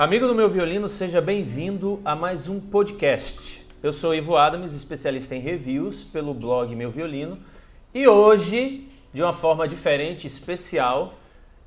Amigo do meu violino, seja bem-vindo a mais um podcast. Eu sou Ivo Adams, especialista em reviews pelo blog Meu Violino, e hoje, de uma forma diferente, especial,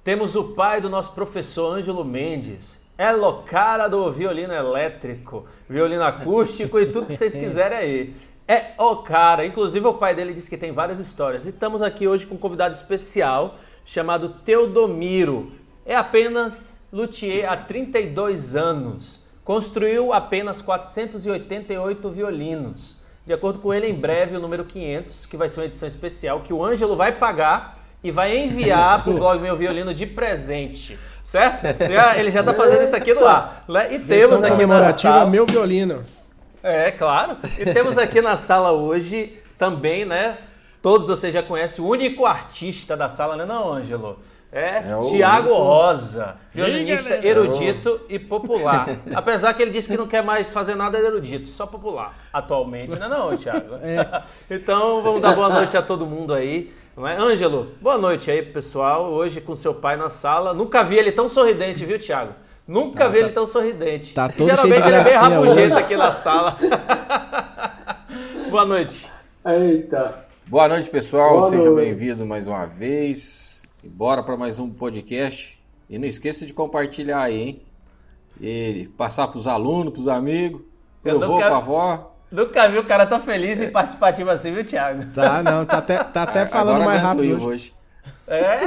temos o pai do nosso professor Ângelo Mendes. É o cara do violino elétrico, violino acústico e tudo que vocês quiserem aí. É o cara, inclusive o pai dele disse que tem várias histórias. E estamos aqui hoje com um convidado especial chamado Teodomiro. É apenas luthier há 32 anos. Construiu apenas 488 violinos. De acordo com ele, em breve o número 500, que vai ser uma edição especial, que o Ângelo vai pagar e vai enviar para o blog Meu Violino de presente. Certo? Ele já está fazendo isso aqui no ar. E temos aqui na sala... Meu Violino. É, claro. E temos aqui na sala hoje também, né? Todos vocês já conhecem o único artista da sala, né, não, Ângelo? É o Thiago Rosa, violinista erudito e popular. Apesar que ele disse que não quer mais fazer nada de erudito, só popular atualmente, né, não, Thiago? É. Então vamos dar boa noite a todo mundo aí. Não é? Ângelo, boa noite aí, pessoal. Hoje com seu pai na sala. Nunca vi ele tão sorridente, viu, Thiago? Nunca vi ele tão sorridente. Tá todo geralmente cheio de ele é bem gracinha rabugento hoje. aqui na sala. Boa noite. Eita. Boa noite, pessoal. Boa Sejam noite. bem-vindos mais uma vez. E bora para mais um podcast. E não esqueça de compartilhar aí, hein? E passar pros alunos, pros amigos, pro avô, pra avó. Nunca vi o cara tão feliz e participativo assim, viu, Thiago? Tá, não, tá até falando mais rápido hoje. É,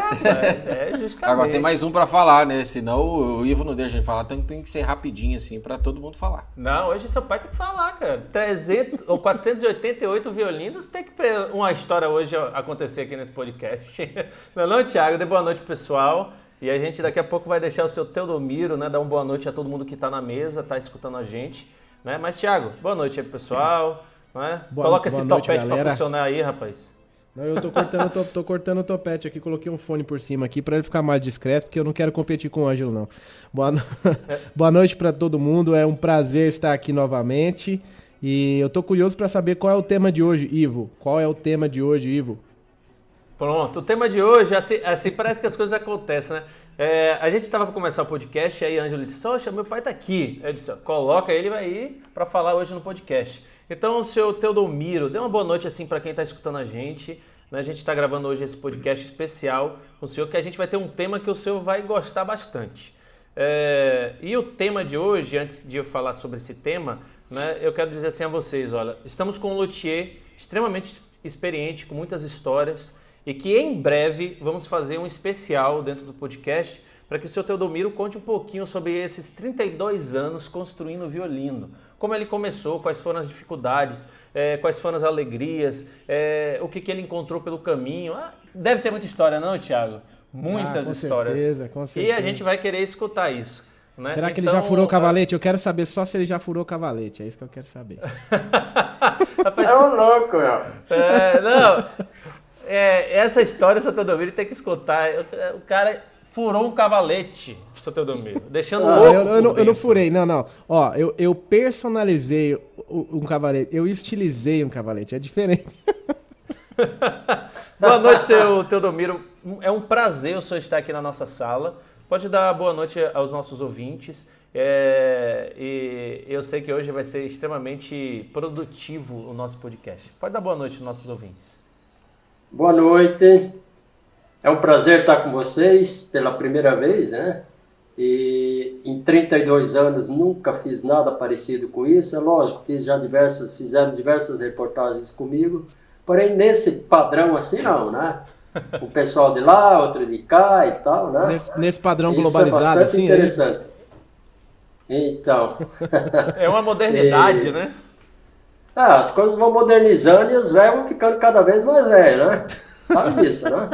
justamente. Agora tem mais um pra falar, né? Senão o Ivo não deixa a gente falar, então tem que ser rapidinho assim pra todo mundo falar. Não, hoje seu pai tem que falar, cara. 300 ou 488 violinos, tem que ter uma história hoje acontecer aqui nesse podcast. Não, Thiago? Dê boa noite, pessoal. E a gente daqui a pouco vai deixar o seu Teodomiro, né? Dar uma boa noite a todo mundo que tá na mesa, tá escutando a gente. Né? Mas, Thiago, boa noite aí, pessoal. Né? Coloca esse topete pra funcionar aí, rapaz. Não, eu tô cortando o topete aqui, coloquei um fone por cima aqui pra ele ficar mais discreto, porque eu não quero competir com o Ângelo, não. Boa noite pra todo mundo, é um prazer estar aqui novamente. E eu tô curioso pra saber qual é o tema de hoje, Ivo. Qual é o tema de hoje, Ivo? Pronto, o tema de hoje, assim parece que as coisas acontecem, né? A gente estava para começar o podcast, aí a Ângelo disse, Soxa, meu pai tá aqui. Eu disse, coloca ele, vai ir para falar hoje no podcast. Então, o seu Teodomiro, dê uma boa noite assim para quem está escutando a gente. Né? A gente está gravando hoje esse podcast especial com o senhor, que a gente vai ter um tema que o senhor vai gostar bastante. E o tema de hoje, antes de eu falar sobre esse tema, né, eu quero dizer assim a vocês, olha, estamos com um luthier extremamente experiente, com muitas histórias, e que em breve vamos fazer um especial dentro do podcast para que o seu Teodomiro conte um pouquinho sobre esses 32 anos construindo violino. Como ele começou, quais foram as dificuldades, quais foram as alegrias, o que ele encontrou pelo caminho. Deve ter muita história, não, Thiago? Muitas histórias. Com certeza. E a gente vai querer escutar isso. Né? Será que ele já furou o cavalete? Eu quero saber só se ele já furou o cavalete, é isso que eu quero saber. É um louco, meu. Essa história, seu Teodomiro, tem que escutar. O cara furou um cavalete, seu Teodomiro, deixando louco. Eu não furei, não. Ó, eu personalizei um cavalete, eu estilizei um cavalete, é diferente. Boa noite, seu Teodomiro. É um prazer o senhor estar aqui na nossa sala. Pode dar boa noite aos nossos ouvintes. E eu sei que hoje vai ser extremamente produtivo o nosso podcast. Pode dar boa noite aos nossos ouvintes. Boa noite. É um prazer estar com vocês pela primeira vez, né? E em 32 anos nunca fiz nada parecido com isso. É lógico, fizeram diversas reportagens comigo, porém nesse padrão assim não, né? Um pessoal de lá, outro de cá e tal, né? Nesse padrão isso globalizado, é bastante assim, interessante. Então. É uma modernidade, né? As coisas vão modernizando e os velhos vão ficando cada vez mais velhos, né? Sabe disso, né?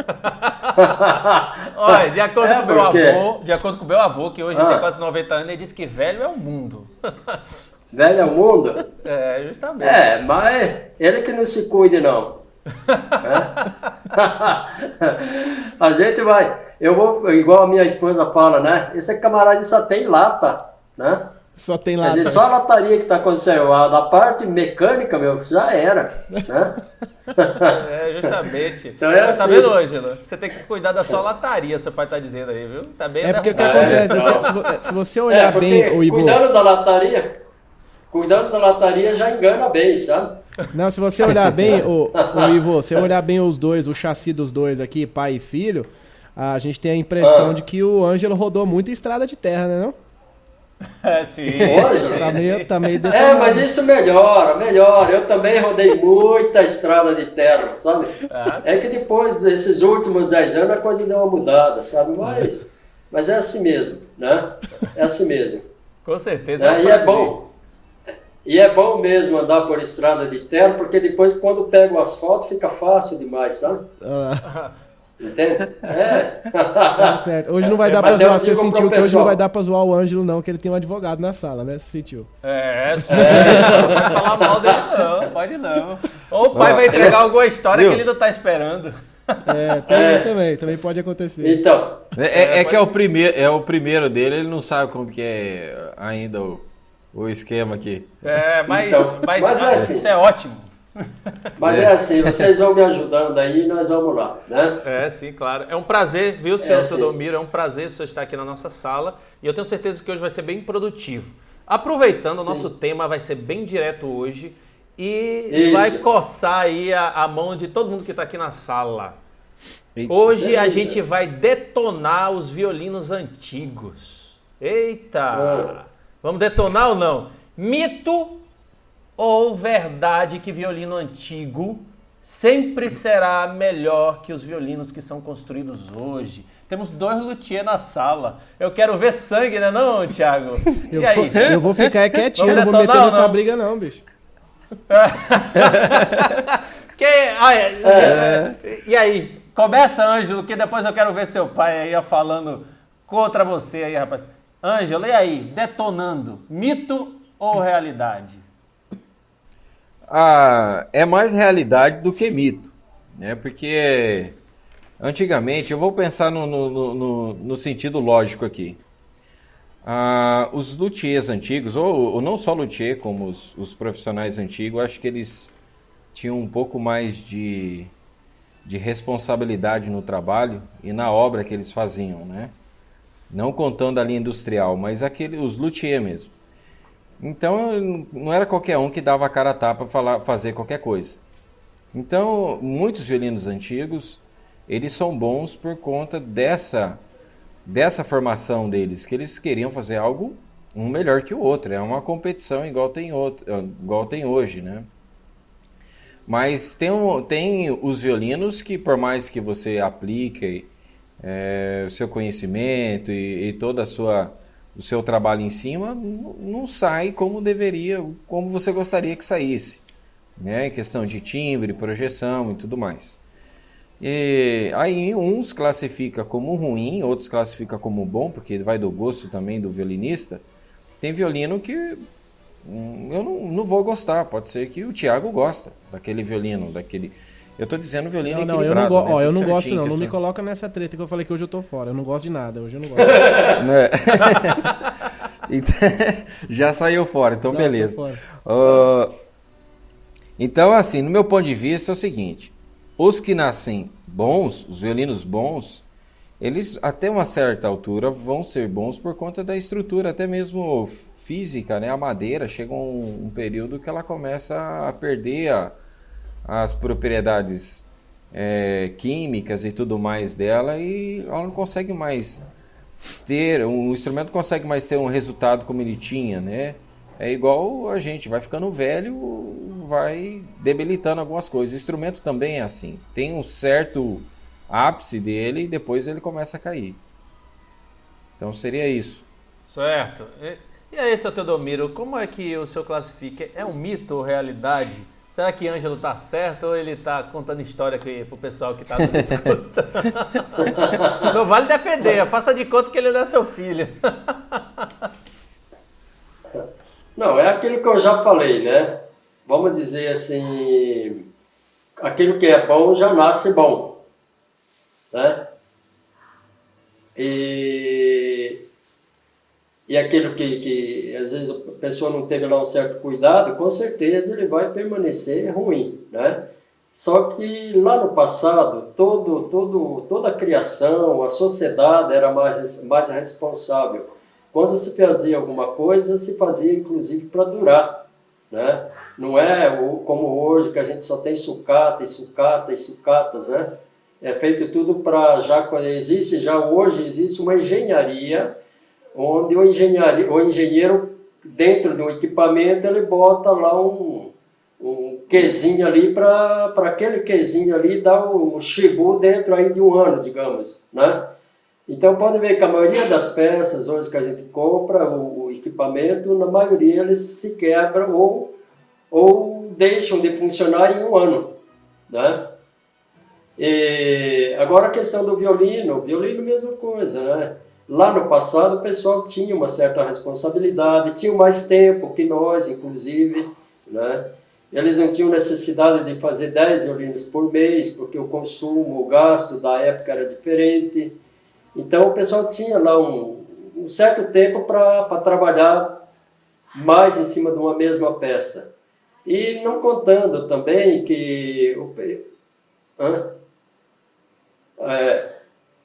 Olha, de acordo com o meu avô, que hoje tem quase 90 anos, ele disse que velho é o mundo. Velho é o mundo? Justamente. Mas ele que não se cuide, não. A gente vai... Eu vou, igual a minha esposa fala, né? Esse camarada só tem lata, né? Só tem Quer lata. dizer, só a lataria que está conservada. A parte mecânica, meu, já era, né? Justamente. Então é assim. Tá vendo, Ângelo? Você tem que cuidar da sua lataria, seu pai tá dizendo aí, viu? Tá bem Porque o que derrubado. acontece, se você olhar bem, o Ivo... Cuidando da lataria já engana bem, sabe? Não, se você olhar bem, o Ivo, se você olhar bem os dois, o chassi dos dois aqui, pai e filho, a gente tem a impressão de que o Ângelo rodou muito em estrada de terra, né, não? Sim. Hoje? Tá meio detonado. Mas isso melhora. Eu também rodei muita estrada de terra, sabe? É que depois desses últimos 10 anos a coisa deu uma mudada, sabe? Mas é assim mesmo, né? É assim mesmo. Com certeza. E é bom. E é bom mesmo andar por estrada de terra, porque depois quando pega o asfalto fica fácil demais, sabe? Entende? Tá certo. Hoje não vai dar pra zoar. Você sentiu que hoje não vai dar pra zoar o Ângelo, não, que ele tem um advogado na sala, né? Você sentiu? Não pode falar mal dele, não. Pode não. Ou o pai vai entregar alguma história que ele não tá esperando. Tem isso também pode acontecer. Então. Que é o primeiro dele, ele não sabe como que é ainda o esquema aqui. Mas é assim. Isso é ótimo. Mas é assim, vocês vão me ajudando aí e nós vamos lá, né? Sim, claro. É um prazer, viu, senhor Teodomiro? É um prazer o senhor estar aqui na nossa sala e eu tenho certeza que hoje vai ser bem produtivo. Aproveitando, o nosso tema vai ser bem direto hoje e vai coçar aí a mão de todo mundo que está aqui na sala. Hoje a gente vai detonar os violinos antigos. Eita! Vamos detonar ou não? Mito ou verdade que violino antigo sempre será melhor que os violinos que são construídos hoje? Temos 2 luthiers na sala. Eu quero ver sangue, né não, Thiago? E aí? Eu vou ficar quietinho, não vou meter nessa briga não, bicho. E aí? Começa, Ângelo, que depois eu quero ver seu pai aí falando contra você aí, rapaz. Ângelo, e aí? Detonando, mito ou realidade? É mais realidade do que mito, né? Porque antigamente, eu vou pensar no sentido lógico aqui. Os luthiers antigos, ou não só luthier, como os profissionais antigos, acho que eles tinham um pouco mais de responsabilidade no trabalho e na obra que eles faziam, né? Não contando a linha industrial, mas os luthiers mesmo. Então, não era qualquer um que dava a cara a tapa para fazer qualquer coisa. Então, muitos violinos antigos, eles são bons por conta dessa formação deles, que eles queriam fazer algo um melhor que o outro. É uma competição igual tem hoje, né? Mas tem os violinos que, por mais que você aplique o seu conhecimento e toda o seu trabalho em cima, não sai como deveria, como você gostaria que saísse, né? Em questão de timbre, projeção e tudo mais. E aí uns classifica como ruim, outros classifica como bom, porque vai do gosto também do violinista. Tem violino que eu não vou gostar, pode ser que o Thiago gosta daquele violino, Eu tô dizendo violino equilibrado. Eu não gosto não, não me coloca nessa treta que eu falei que hoje eu tô fora, eu não gosto de nada, hoje eu não gosto. Já saiu fora, então beleza. Então assim, no meu ponto de vista é o seguinte, os que nascem bons, os violinos bons, eles até uma certa altura vão ser bons por conta da estrutura, até mesmo física, né? A madeira chega um período que ela começa a perder as propriedades químicas e tudo mais dela e ela não consegue mais o instrumento consegue mais ter um resultado como ele tinha, né? É igual a gente, vai ficando velho, vai debilitando algumas coisas. O instrumento também é assim, tem um certo ápice dele e depois ele começa a cair. Então seria isso. Certo. E aí, seu Teodomiro, como é que o senhor classifica? É um mito ou realidade? Será que Ângelo tá certo ou ele tá contando história aqui pro pessoal que tá nos escutando? Não vale defender, faça de conta que ele não é seu filho. Não, é aquilo que eu já falei, né? Vamos dizer assim, aquilo que é bom já nasce bom, né? e aquilo que às vezes a pessoa não teve lá um certo cuidado, com certeza ele vai permanecer ruim, né? Só que lá no passado, toda a criação, a sociedade era mais responsável. Quando se fazia alguma coisa, se fazia inclusive para durar, né? Não é como hoje, que a gente só tem sucata e sucata e sucatas, né? É feito tudo para hoje existe uma engenharia, onde o engenheiro, dentro de um equipamento, ele bota lá um quezinho ali para aquele quezinho ali dar o chibu dentro aí de um ano, digamos, né? Então pode ver que a maioria das peças hoje que a gente compra, o equipamento, na maioria eles se quebram ou deixam de funcionar em um ano, né? E agora a questão do violino, mesma coisa, né? Lá no passado o pessoal tinha uma certa responsabilidade, tinha mais tempo que nós, inclusive, né? Eles não tinham necessidade de fazer 10 violinos por mês, porque o consumo, o gasto da época era diferente. Então o pessoal tinha lá um certo tempo para trabalhar mais em cima de uma mesma peça. E não contando também que...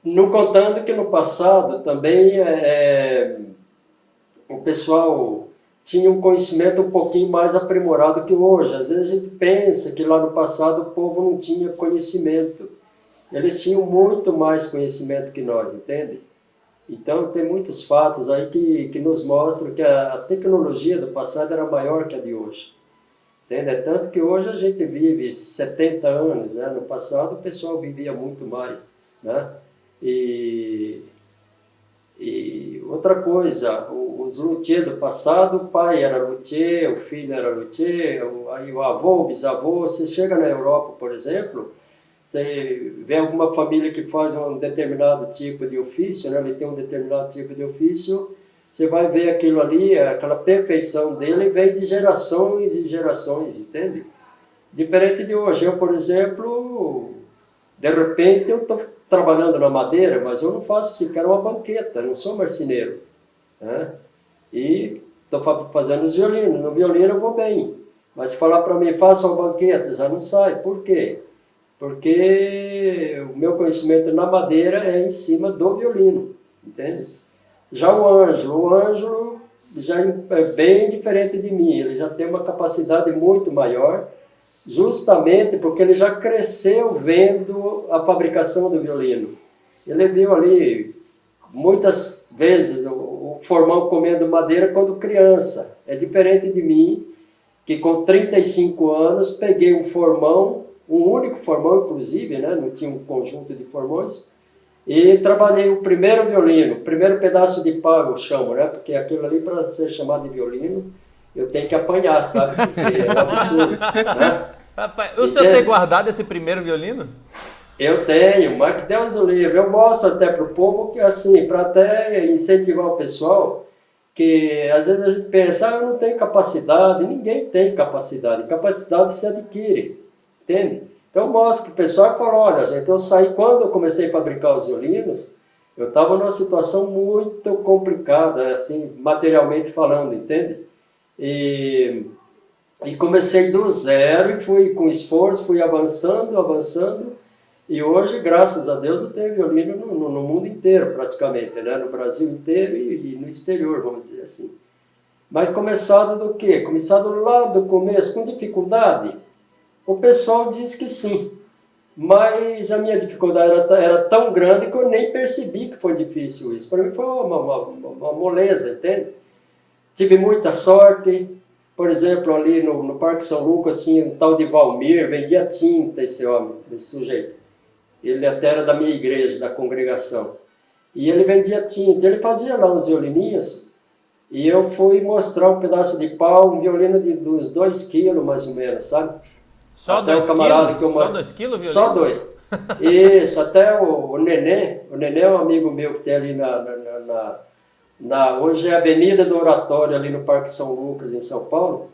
não contando que no passado também o pessoal tinha um conhecimento um pouquinho mais aprimorado que hoje. Às vezes a gente pensa que lá no passado o povo não tinha conhecimento. Eles tinham muito mais conhecimento que nós, entende? Então tem muitos fatos aí que nos mostram que a tecnologia do passado era maior que a de hoje. Entende? É tanto que hoje a gente vive 70 anos, né? No passado o pessoal vivia muito mais, né? E outra coisa, os luthiers do passado, o pai era luthier, o filho era luthier, aí o avô, o bisavô. Você chega na Europa, por exemplo, você vê alguma família que faz um determinado tipo de ofício, né? Ele tem um determinado tipo de ofício, você vai ver aquilo ali, aquela perfeição dele vem de gerações e gerações, entende? Diferente de hoje. Eu, por exemplo, de repente eu estou trabalhando na madeira, mas eu não faço sequer uma banqueta, não sou marceneiro, né? E estou fazendo os violinos. No violino eu vou bem, mas se falar para mim, faça uma banqueta, já não sai. Por quê? Porque o meu conhecimento na madeira é em cima do violino, entende? Já o Ângelo já é bem diferente de mim, ele já tem uma capacidade muito maior, justamente porque ele já cresceu vendo a fabricação do violino. Ele viu ali, muitas vezes, o formão comendo madeira quando criança. É diferente de mim, que com 35 anos peguei um formão, um único formão inclusive, né? Não tinha um conjunto de formões, e trabalhei o primeiro violino, o primeiro pedaço de pau eu chamo, né? Porque aquilo ali, para ser chamado de violino, eu tenho que apanhar, sabe? Porque é um absurdo, né? Rapaz, o senhor tem guardado esse primeiro violino? Eu tenho, mas que Deus o livre. Eu mostro até para o povo, que assim, para até incentivar o pessoal, que às vezes a gente pensa, eu não tenho capacidade. Ninguém tem capacidade. Capacidade se adquire, entende? Então eu mostro para o pessoal e falo, olha, gente, quando eu comecei a fabricar os violinos, eu estava numa situação muito complicada, assim, materialmente falando, entende? E comecei do zero e fui com esforço, fui avançando, e hoje, graças a Deus, eu tenho violino no mundo inteiro, praticamente, né? No Brasil inteiro e no exterior, vamos dizer assim. Mas começado do quê? Começado lá do começo, com dificuldade? O pessoal diz que sim, mas a minha dificuldade era tão grande que eu nem percebi que foi difícil isso. Para mim foi uma moleza, entende? Tive muita sorte. Por exemplo, ali no Parque São Lucas, assim, um tal de Valmir, vendia tinta esse homem, esse sujeito. Ele até era da minha igreja, da congregação. E ele vendia tinta, ele fazia lá uns violininhos, e eu fui mostrar um pedaço de pau, um violino de uns 2 quilos, mais ou menos, sabe? Só 2 quilos? Só 2 quilos, violino? Só 2. Isso, até o Nenê é um amigo meu que tem ali hoje é a Avenida do Oratório, ali no Parque São Lucas, em São Paulo.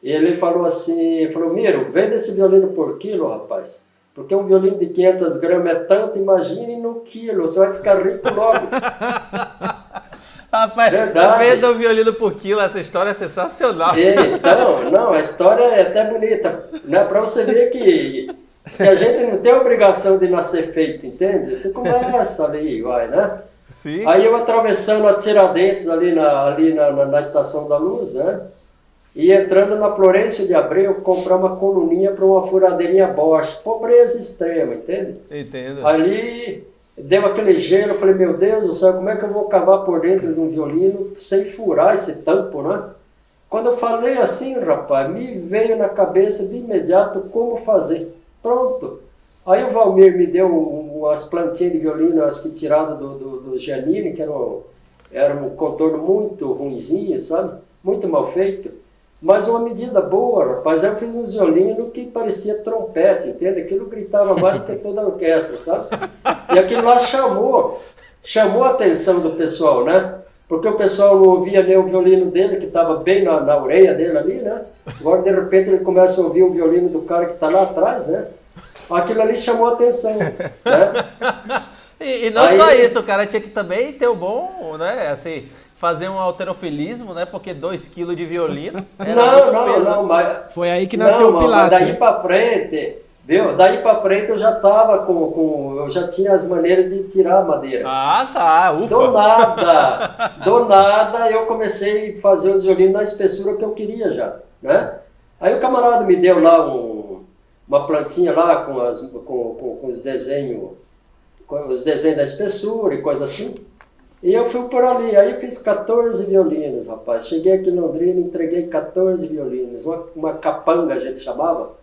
E ele falou assim, Miro, vende esse violino por quilo, rapaz. Porque um violino de 500 gramas é tanto, imagine no quilo, você vai ficar rico logo. Rapaz, Verdade. venda o violino por quilo, essa história é sensacional. Então, não, a história é até bonita, né? Para você ver que a gente não tem a obrigação de nascer feito, entende? Você começa ali, vai, né? Sim. Aí eu atravessando a Tiradentes ali na Estação da Luz, né? E entrando na Florêncio de Abreu, comprar uma coluninha para uma furadeirinha Bosch. Pobreza extrema, entende? Entendo. Ali deu aquele gelo, eu falei, meu Deus do céu, como é que eu vou cavar por dentro de um violino sem furar esse tampo, né? Quando eu falei assim, rapaz, me veio na cabeça de imediato como fazer. Pronto. Aí o Valmir me deu umas plantinhas de violino, as que tiradas do Giannini, que era um contorno muito ruinzinho, sabe? Muito mal feito. Mas uma medida boa, rapaz. Aí eu fiz um violino que parecia trompete, entende? Aquilo gritava mais do que toda a orquestra, sabe? E aquilo lá chamou a atenção do pessoal, né? Porque o pessoal não ouvia nem o violino dele, que estava bem na orelha dele ali, né? Agora, de repente, ele começa a ouvir o violino do cara que está lá atrás, né? Aquilo ali chamou a atenção, né? E não só isso, o cara tinha que também ter o bom, né? Assim, fazer um alterofilismo, né? Porque 2 kg de violino era não, mas... Foi aí que nasceu o Pilates. Mas daí pra frente, viu? Daí pra frente eu já tava eu já tinha as maneiras de tirar a madeira. Ah, tá, ufa. Do nada eu comecei a fazer os violinos na espessura que eu queria já, né? Aí o camarada me deu lá uma plantinha lá com os desenhos da espessura e coisa assim. E eu fui por ali, aí fiz 14 violinos, rapaz. Cheguei aqui em Londrina, entreguei 14 violinos, uma capanga a gente chamava.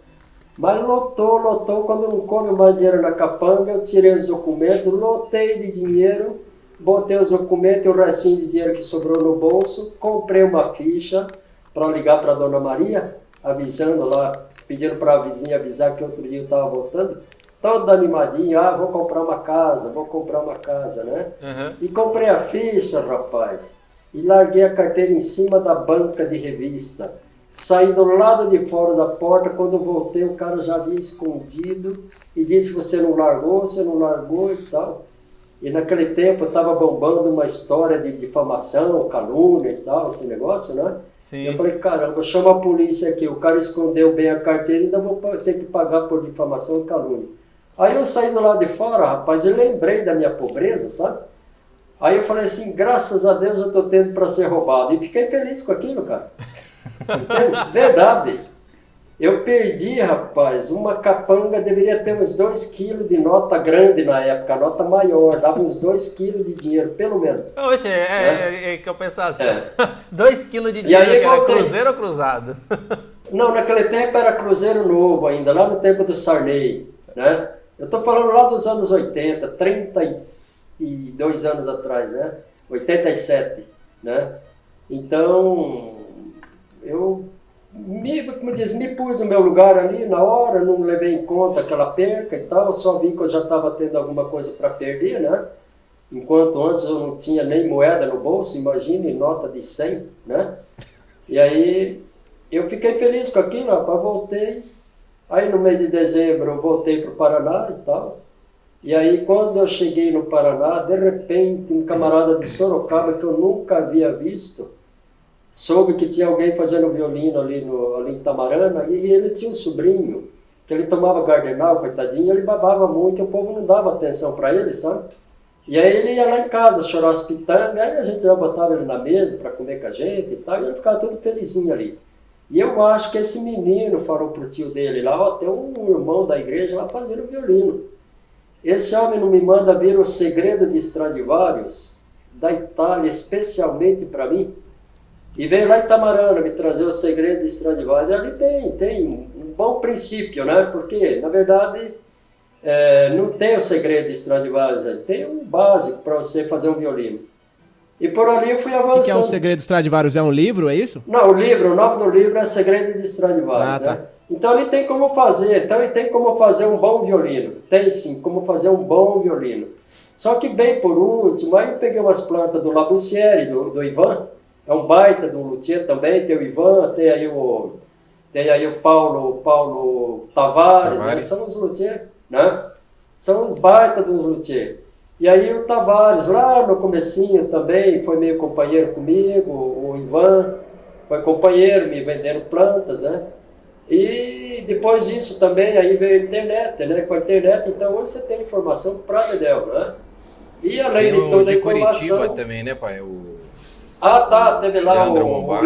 Mas lotou, quando não come mais dinheiro na capanga, eu tirei os documentos, lotei de dinheiro, botei os documentos e o restinho de dinheiro que sobrou no bolso, comprei uma ficha para ligar para a Dona Maria, avisando lá, pedindo para a vizinha avisar que outro dia eu estava voltando. Todo animadinho, vou comprar uma casa, né? Uhum. E comprei a ficha, rapaz, e larguei a carteira em cima da banca de revista. Saí do lado de fora da porta, quando eu voltei o cara já havia escondido e disse, você não largou e tal. E naquele tempo estava bombando uma história de difamação, calúnia e tal, esse negócio, né? Sim. Eu falei, caramba, chama a polícia aqui, o cara escondeu bem a carteira e ainda vou ter que pagar por difamação e calúnia. Aí eu saí do lado de fora, rapaz, e lembrei da minha pobreza, sabe? Aí eu falei assim, graças a Deus eu estou tendo para ser roubado. E fiquei feliz com aquilo, cara. Entende? Verdade. Eu perdi, rapaz, uma capanga, deveria ter uns 2 quilos de nota grande na época, nota maior, dava uns 2 quilos de dinheiro, pelo menos. Oxe, é que eu pensasse. 2 kg de dinheiro, aí que era voltei. cruzeiro ou cruzado? Não, naquele tempo era cruzeiro novo ainda, lá no tempo do Sarney, né? Eu estou falando lá dos anos 80, 32 anos atrás, né? 87, né? Então, eu me pus no meu lugar ali na hora, não levei em conta aquela perca e tal, só vi que eu já estava tendo alguma coisa para perder, né? Enquanto antes eu não tinha nem moeda no bolso, imagine, nota de 100, né? E aí eu fiquei feliz com aquilo, rapaz, voltei. Aí no mês de dezembro eu voltei para o Paraná e tal. E aí quando eu cheguei no Paraná, de repente um camarada de Sorocaba que eu nunca havia visto, soube que tinha alguém fazendo violino ali em Tamarana, e ele tinha um sobrinho, que ele tomava gardenal, coitadinho, ele babava muito, e o povo não dava atenção para ele, sabe? E aí ele ia lá em casa chorar as pitangas, aí a gente já botava ele na mesa para comer com a gente e tal, e ele ficava todo felizinho ali. E eu acho que esse menino falou pro tio dele lá, tem um irmão da igreja lá fazendo violino. Esse homem não me manda ver o Segredo de Stradivarius, da Itália, especialmente para mim, e veio lá em Tamarana me trazer o Segredo de Stradivarius. E ali tem um bom princípio, né? Porque, na verdade, não tem o Segredo de Stradivarius, tem um básico para você fazer um violino. E por ali eu fui avançando. O que é o Segredo de Stradivarius? É um livro, é isso? Não, o nome do livro é Segredo de Stradivarius, tá. né? Então ele tem como fazer, um bom violino. Tem sim, como fazer um bom violino. Só que bem por último, aí eu peguei umas plantas do Labussière, do Ivan, é um baita de um luthier também, tem o Ivan, tem aí o Paulo Tavares, né? São os luthiers, né? São os baita dos luthiers. E aí o Tavares, lá no comecinho também, foi meio companheiro comigo, o Ivan foi companheiro, me vendendo plantas, né? E depois disso também, aí veio a internet, né? Com a internet, então hoje você tem informação para Dedéu, né? E além Tem de o toda a de informação... Curitiba também, né, pai? Teve lá Leandro o Mombá. O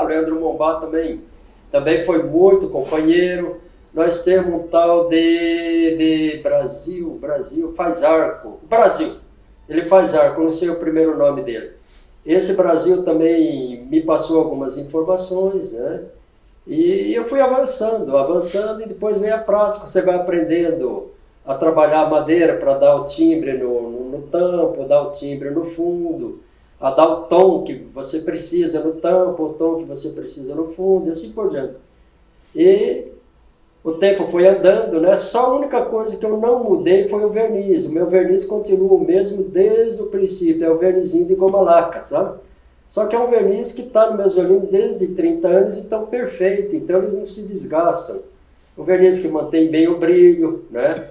Leandro Mombá também foi muito companheiro. Nós temos um tal de Brasil, faz arco. Brasil, ele faz arco, não sei o primeiro nome dele. Esse Brasil também me passou algumas informações, né? E eu fui avançando, e depois vem a prática, você vai aprendendo a trabalhar a madeira para dar o timbre no tampo, dar o timbre no fundo, a dar o tom que você precisa no tampo, o tom que você precisa no fundo, e assim por diante. E o tempo foi andando, né? Só a única coisa que eu não mudei foi o verniz. O meu verniz continua o mesmo desde o princípio, é o vernizinho de goma laca, sabe? Só que é um verniz que está no meu violino desde 30 anos e estão perfeito, então eles não se desgastam. Um verniz que mantém bem o brilho, né?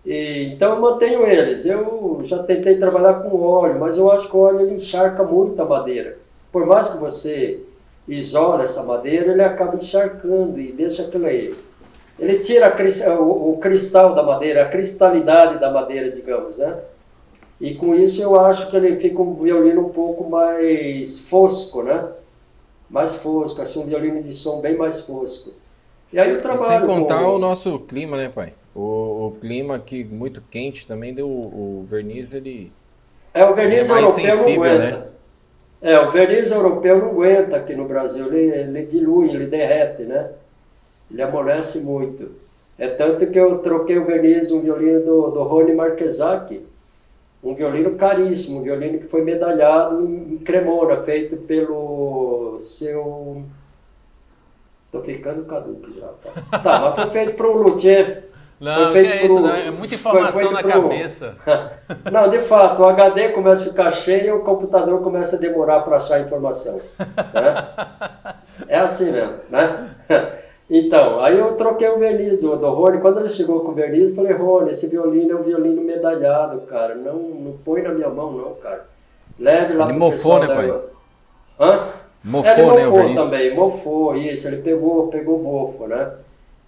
Então eu mantenho eles. Eu já tentei trabalhar com óleo, mas eu acho que o óleo ele encharca muito a madeira. Por mais que você isole essa madeira, ele acaba encharcando e deixa aquele... Ele tira o cristal da madeira, a cristalidade da madeira, digamos, né? E com isso eu acho que ele fica um violino um pouco mais fosco, né? Mais fosco, assim, um violino de som bem mais fosco. E aí eu trabalho Sem contar o nosso clima, né, pai? O clima aqui muito quente também deu o verniz, ele... O verniz é mais europeu sensível, não aguenta. né? O verniz europeu não aguenta aqui no Brasil, ele dilui, ele derrete, né? Ele amolece muito. É tanto que eu troquei o verniz, um violino do Rony Marquezaki, um violino caríssimo, um violino que foi medalhado em Cremona, feito pelo seu... Tô ficando caduco já, tá? Tá, mas foi feito por um luthier. Não, foi feito que é isso, né? É muita informação na cabeça. Não, de fato, o HD começa a ficar cheio e o computador começa a demorar para achar a informação. Né? É assim mesmo, né? Então, aí eu troquei o verniz do Rony. Quando ele chegou com o verniz, eu falei, Rony, esse violino é um violino medalhado, cara. Não põe na minha mão, não, cara. Leve lá pro pessoal, né, pai? Hã? Mofou, ele né, o mofou verniz? também, mofou, isso. Ele pegou o mofo, né?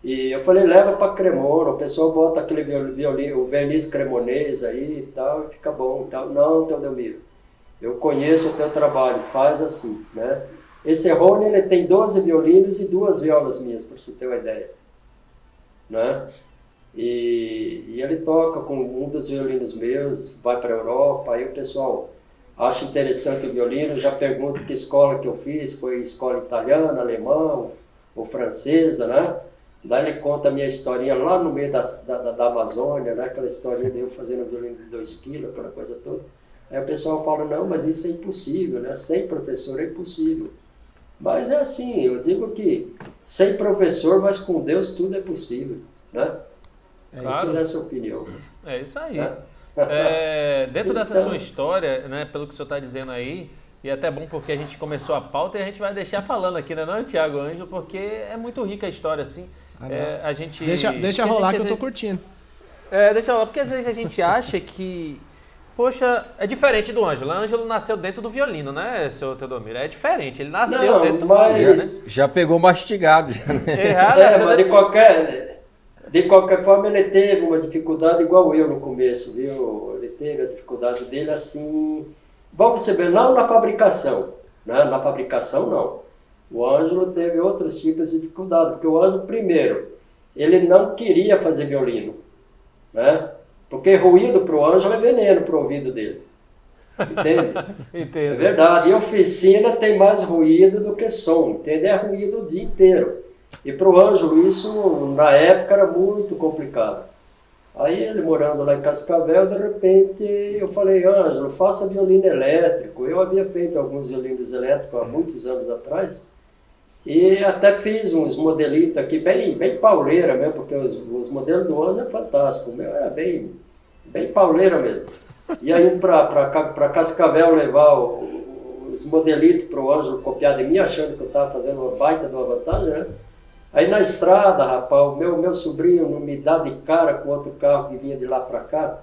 E eu falei, leva para Cremona, o pessoal bota aquele violino, o verniz cremonês aí e tal, e fica bom e tal. Não, Teodomiro, eu conheço o teu trabalho, faz assim, né? Esse Rony, ele tem 12 violinos e 2 violas minhas, para você ter uma ideia. Né? E ele toca com um dos violinos meus, vai para a Europa, aí o pessoal acha interessante o violino, já pergunta que escola que eu fiz, foi escola italiana, alemã ou francesa, né? Daí ele conta a minha historinha lá no meio da Amazônia, né? Aquela historinha de eu fazendo violino de 2 quilos, aquela coisa toda. Aí o pessoal fala, não, mas isso é impossível, né? Sem professor é impossível. Mas é assim, eu digo que sem professor, mas com Deus tudo é possível, né? Claro. Isso é essa opinião. É isso aí. É. Dentro dessa Então, sua história, né, pelo que o senhor está dizendo aí, e é até bom porque a gente começou a pauta e a gente vai deixar falando aqui, né, não, Thiago Ângelo, porque é muito rica a história, assim. A gente, Deixa rolar que eu tô curtindo. Deixa rolar, porque às vezes a gente acha que, poxa, é diferente do Ângelo. O Ângelo nasceu dentro do violino, né, seu Teodomiro? É diferente, ele nasceu dentro do violino, né? Já pegou mastigado, já, né? Errado, mas de qualquer forma ele teve uma dificuldade igual eu no começo, viu? Ele teve a dificuldade dele assim, vamos perceber, não na fabricação, né? Na fabricação não. O Ângelo teve outros tipos de dificuldade, porque o Ângelo, primeiro, ele não queria fazer violino, né? Porque ruído para o Ângelo é veneno para o ouvido dele. Entende? Entendo. É verdade. E oficina tem mais ruído do que som, entende? É ruído o dia inteiro. E para o Ângelo isso, na época, era muito complicado. Aí ele morando lá em Cascavel, de repente eu falei, Ângelo, faça violino elétrico. Eu havia feito alguns violinos elétricos há muitos anos atrás. E até fiz uns modelitos aqui, bem pauleira mesmo, porque os modelos do Ângelo é fantástico. O meu era bem pauleira mesmo. E aí para Cascavel levar os modelitos para o Ângelo copiar de mim, achando que eu estava fazendo uma baita de uma vantagem, né? Aí na estrada, rapaz, o meu sobrinho não me dá de cara com outro carro que vinha de lá para cá,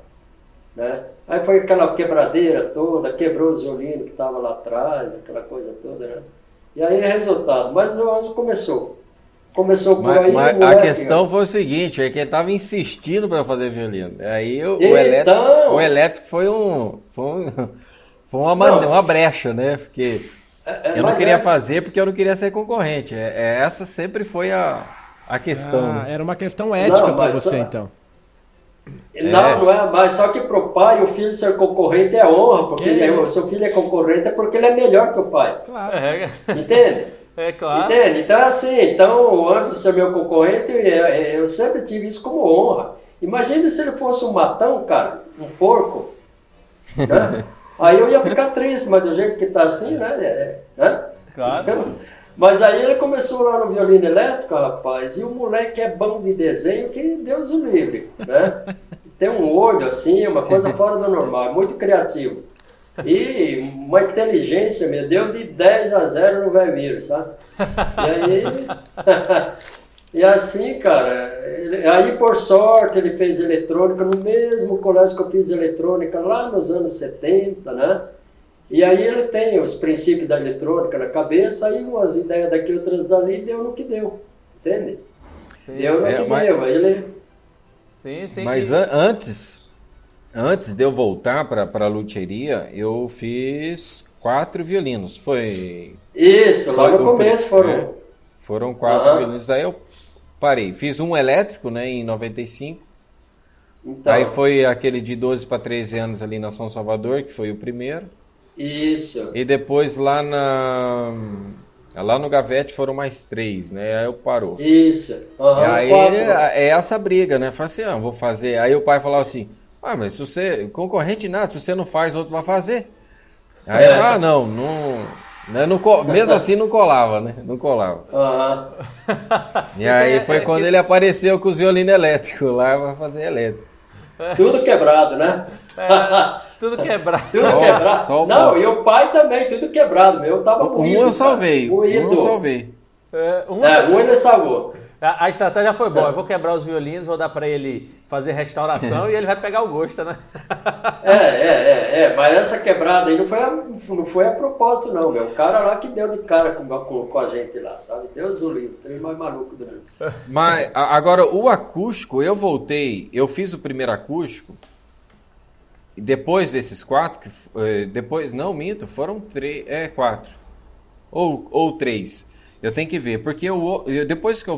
né? Aí foi aquela quebradeira toda, quebrou os violinos que estavam lá atrás, aquela coisa toda, né? E aí, resultado. Mas o Ângelo começou. Começou por aí. Mas moleque, a questão foi o seguinte, é que ele estava insistindo para fazer violino. Aí Então, o elétrico foi uma brecha, né? Porque eu não mas queria fazer porque eu não queria ser concorrente. Essa sempre foi a questão. Ah, era uma questão ética Não, para mas você, só- então. Não é mais. Só que pro pai, o filho ser concorrente é honra, porque É. o seu filho é concorrente é porque ele é melhor que o pai. Claro. Entende? Claro. Entende? Então é assim, então o Ângelo ser meu concorrente, eu sempre tive isso como honra. Imagina se ele fosse um matão, cara, um porco, né? Aí eu ia ficar triste, mas do jeito que tá assim, né? Claro. Então, mas aí ele começou lá no violino elétrico, rapaz, e o moleque é bom de desenho que Deus o livre, né? Tem um olho assim, uma coisa fora do normal, muito criativo. E uma inteligência, me deu de 10-0 no Velmiro, sabe? E aí... E assim, cara, aí por sorte ele fez eletrônica no mesmo colégio que eu fiz eletrônica lá nos anos 70, né? E aí ele tem os princípios da eletrônica na cabeça, aí umas ideias daqui, outras dali, deu no que deu, entende? Sim. Deu no que mas- deu, aí ele... Sim. Mas antes de eu voltar para a luthieria, eu fiz 4 violinos. Isso, lá Foi no começo foram... Foram 4 Aham. violinos. Daí eu parei. Fiz um elétrico, né, em 95. Então, Aí foi aquele de 12 para 13 anos ali na São Salvador, que foi o primeiro. isso. E depois lá no Gavete foram mais 3, né? Aí eu parou. Isso. E Aham, aí 4. é essa briga, né? Falei assim, vou fazer. Aí o pai falava assim, mas se você, concorrente nada, se você não faz, outro vai fazer. Aí eu falava, não, né, mesmo assim não colava, né? Não colava. Aham. E aí foi quando ele apareceu com os violinos elétricos lá, vai fazer elétrico. Tudo quebrado, né? Tudo quebrado. Tudo Só- quebrado. só o Não, pau. e o pai também, tudo quebrado. Meu tava Um moído. eu cara. salvei, Moído. Um ele salvou. A estratégia foi boa. Eu vou quebrar os violinos, vou dar pra ele fazer restauração e ele vai pegar o gosto, né? Mas essa quebrada aí não foi a propósito, não, meu. O cara lá que deu de cara com a gente lá, sabe? Deus o livre, tem mais maluco do mundo. Mas agora o acústico, eu voltei, eu fiz o primeiro acústico, e depois desses 4, depois, não, minto, foram 4, ou 3. Eu tenho que ver, porque depois que eu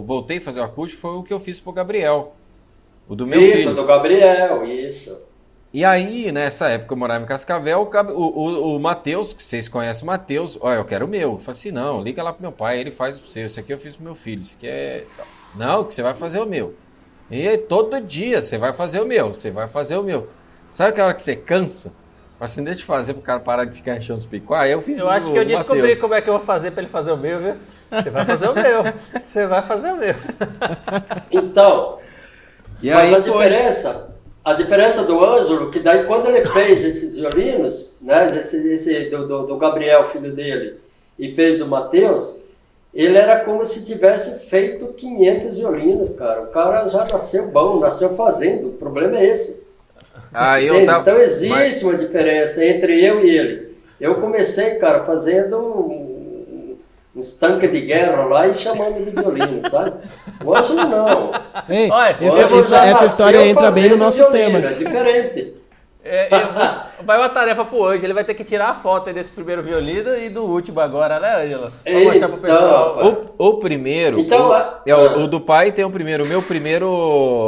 voltei a fazer o acústico, foi o que eu fiz pro Gabriel, o do meu Isso, filho. do Gabriel, isso. E aí, nessa época eu morava em Cascavel, o Matheus, que vocês conhecem o Matheus, olha, eu quero o meu. Eu falei assim, não, liga lá pro meu pai, ele faz pro seu, esse aqui eu fiz pro meu filho, esse aqui é... Não, que você vai fazer o meu. E aí, todo dia, você vai fazer o meu, você vai fazer o meu. Sabe aquela hora que você cansa? Assim, deixa eu fazer pro cara parar de ficar enchendo os picos. Aí eu fiz Eu acho que eu descobri como é que eu vou fazer pra ele fazer o meu, viu? Você vai fazer o meu. Você vai fazer o meu. Então, E mas aí a diferença do Ângelo, que daí quando ele fez esses violinos, né, esse do Gabriel, filho dele, e fez do Matheus, ele era como se tivesse feito 500 violinos, cara. O cara já nasceu bom, nasceu fazendo. O problema é esse. Então existe uma diferença entre eu e ele. Eu comecei, cara, fazendo uns tanques de guerra lá e chamando de violino, sabe? O Ângelo não. Ei, Olha, O Ângelo já essa história nasceu entra bem no fazendo nosso violino, tema. É diferente. Vai uma tarefa pro hoje. Ele vai ter que tirar a foto aí desse primeiro violino e do último agora, né, Ângelo? Vou mostrar pro pessoal. Então, O primeiro, Então, o do pai tem o primeiro. O meu primeiro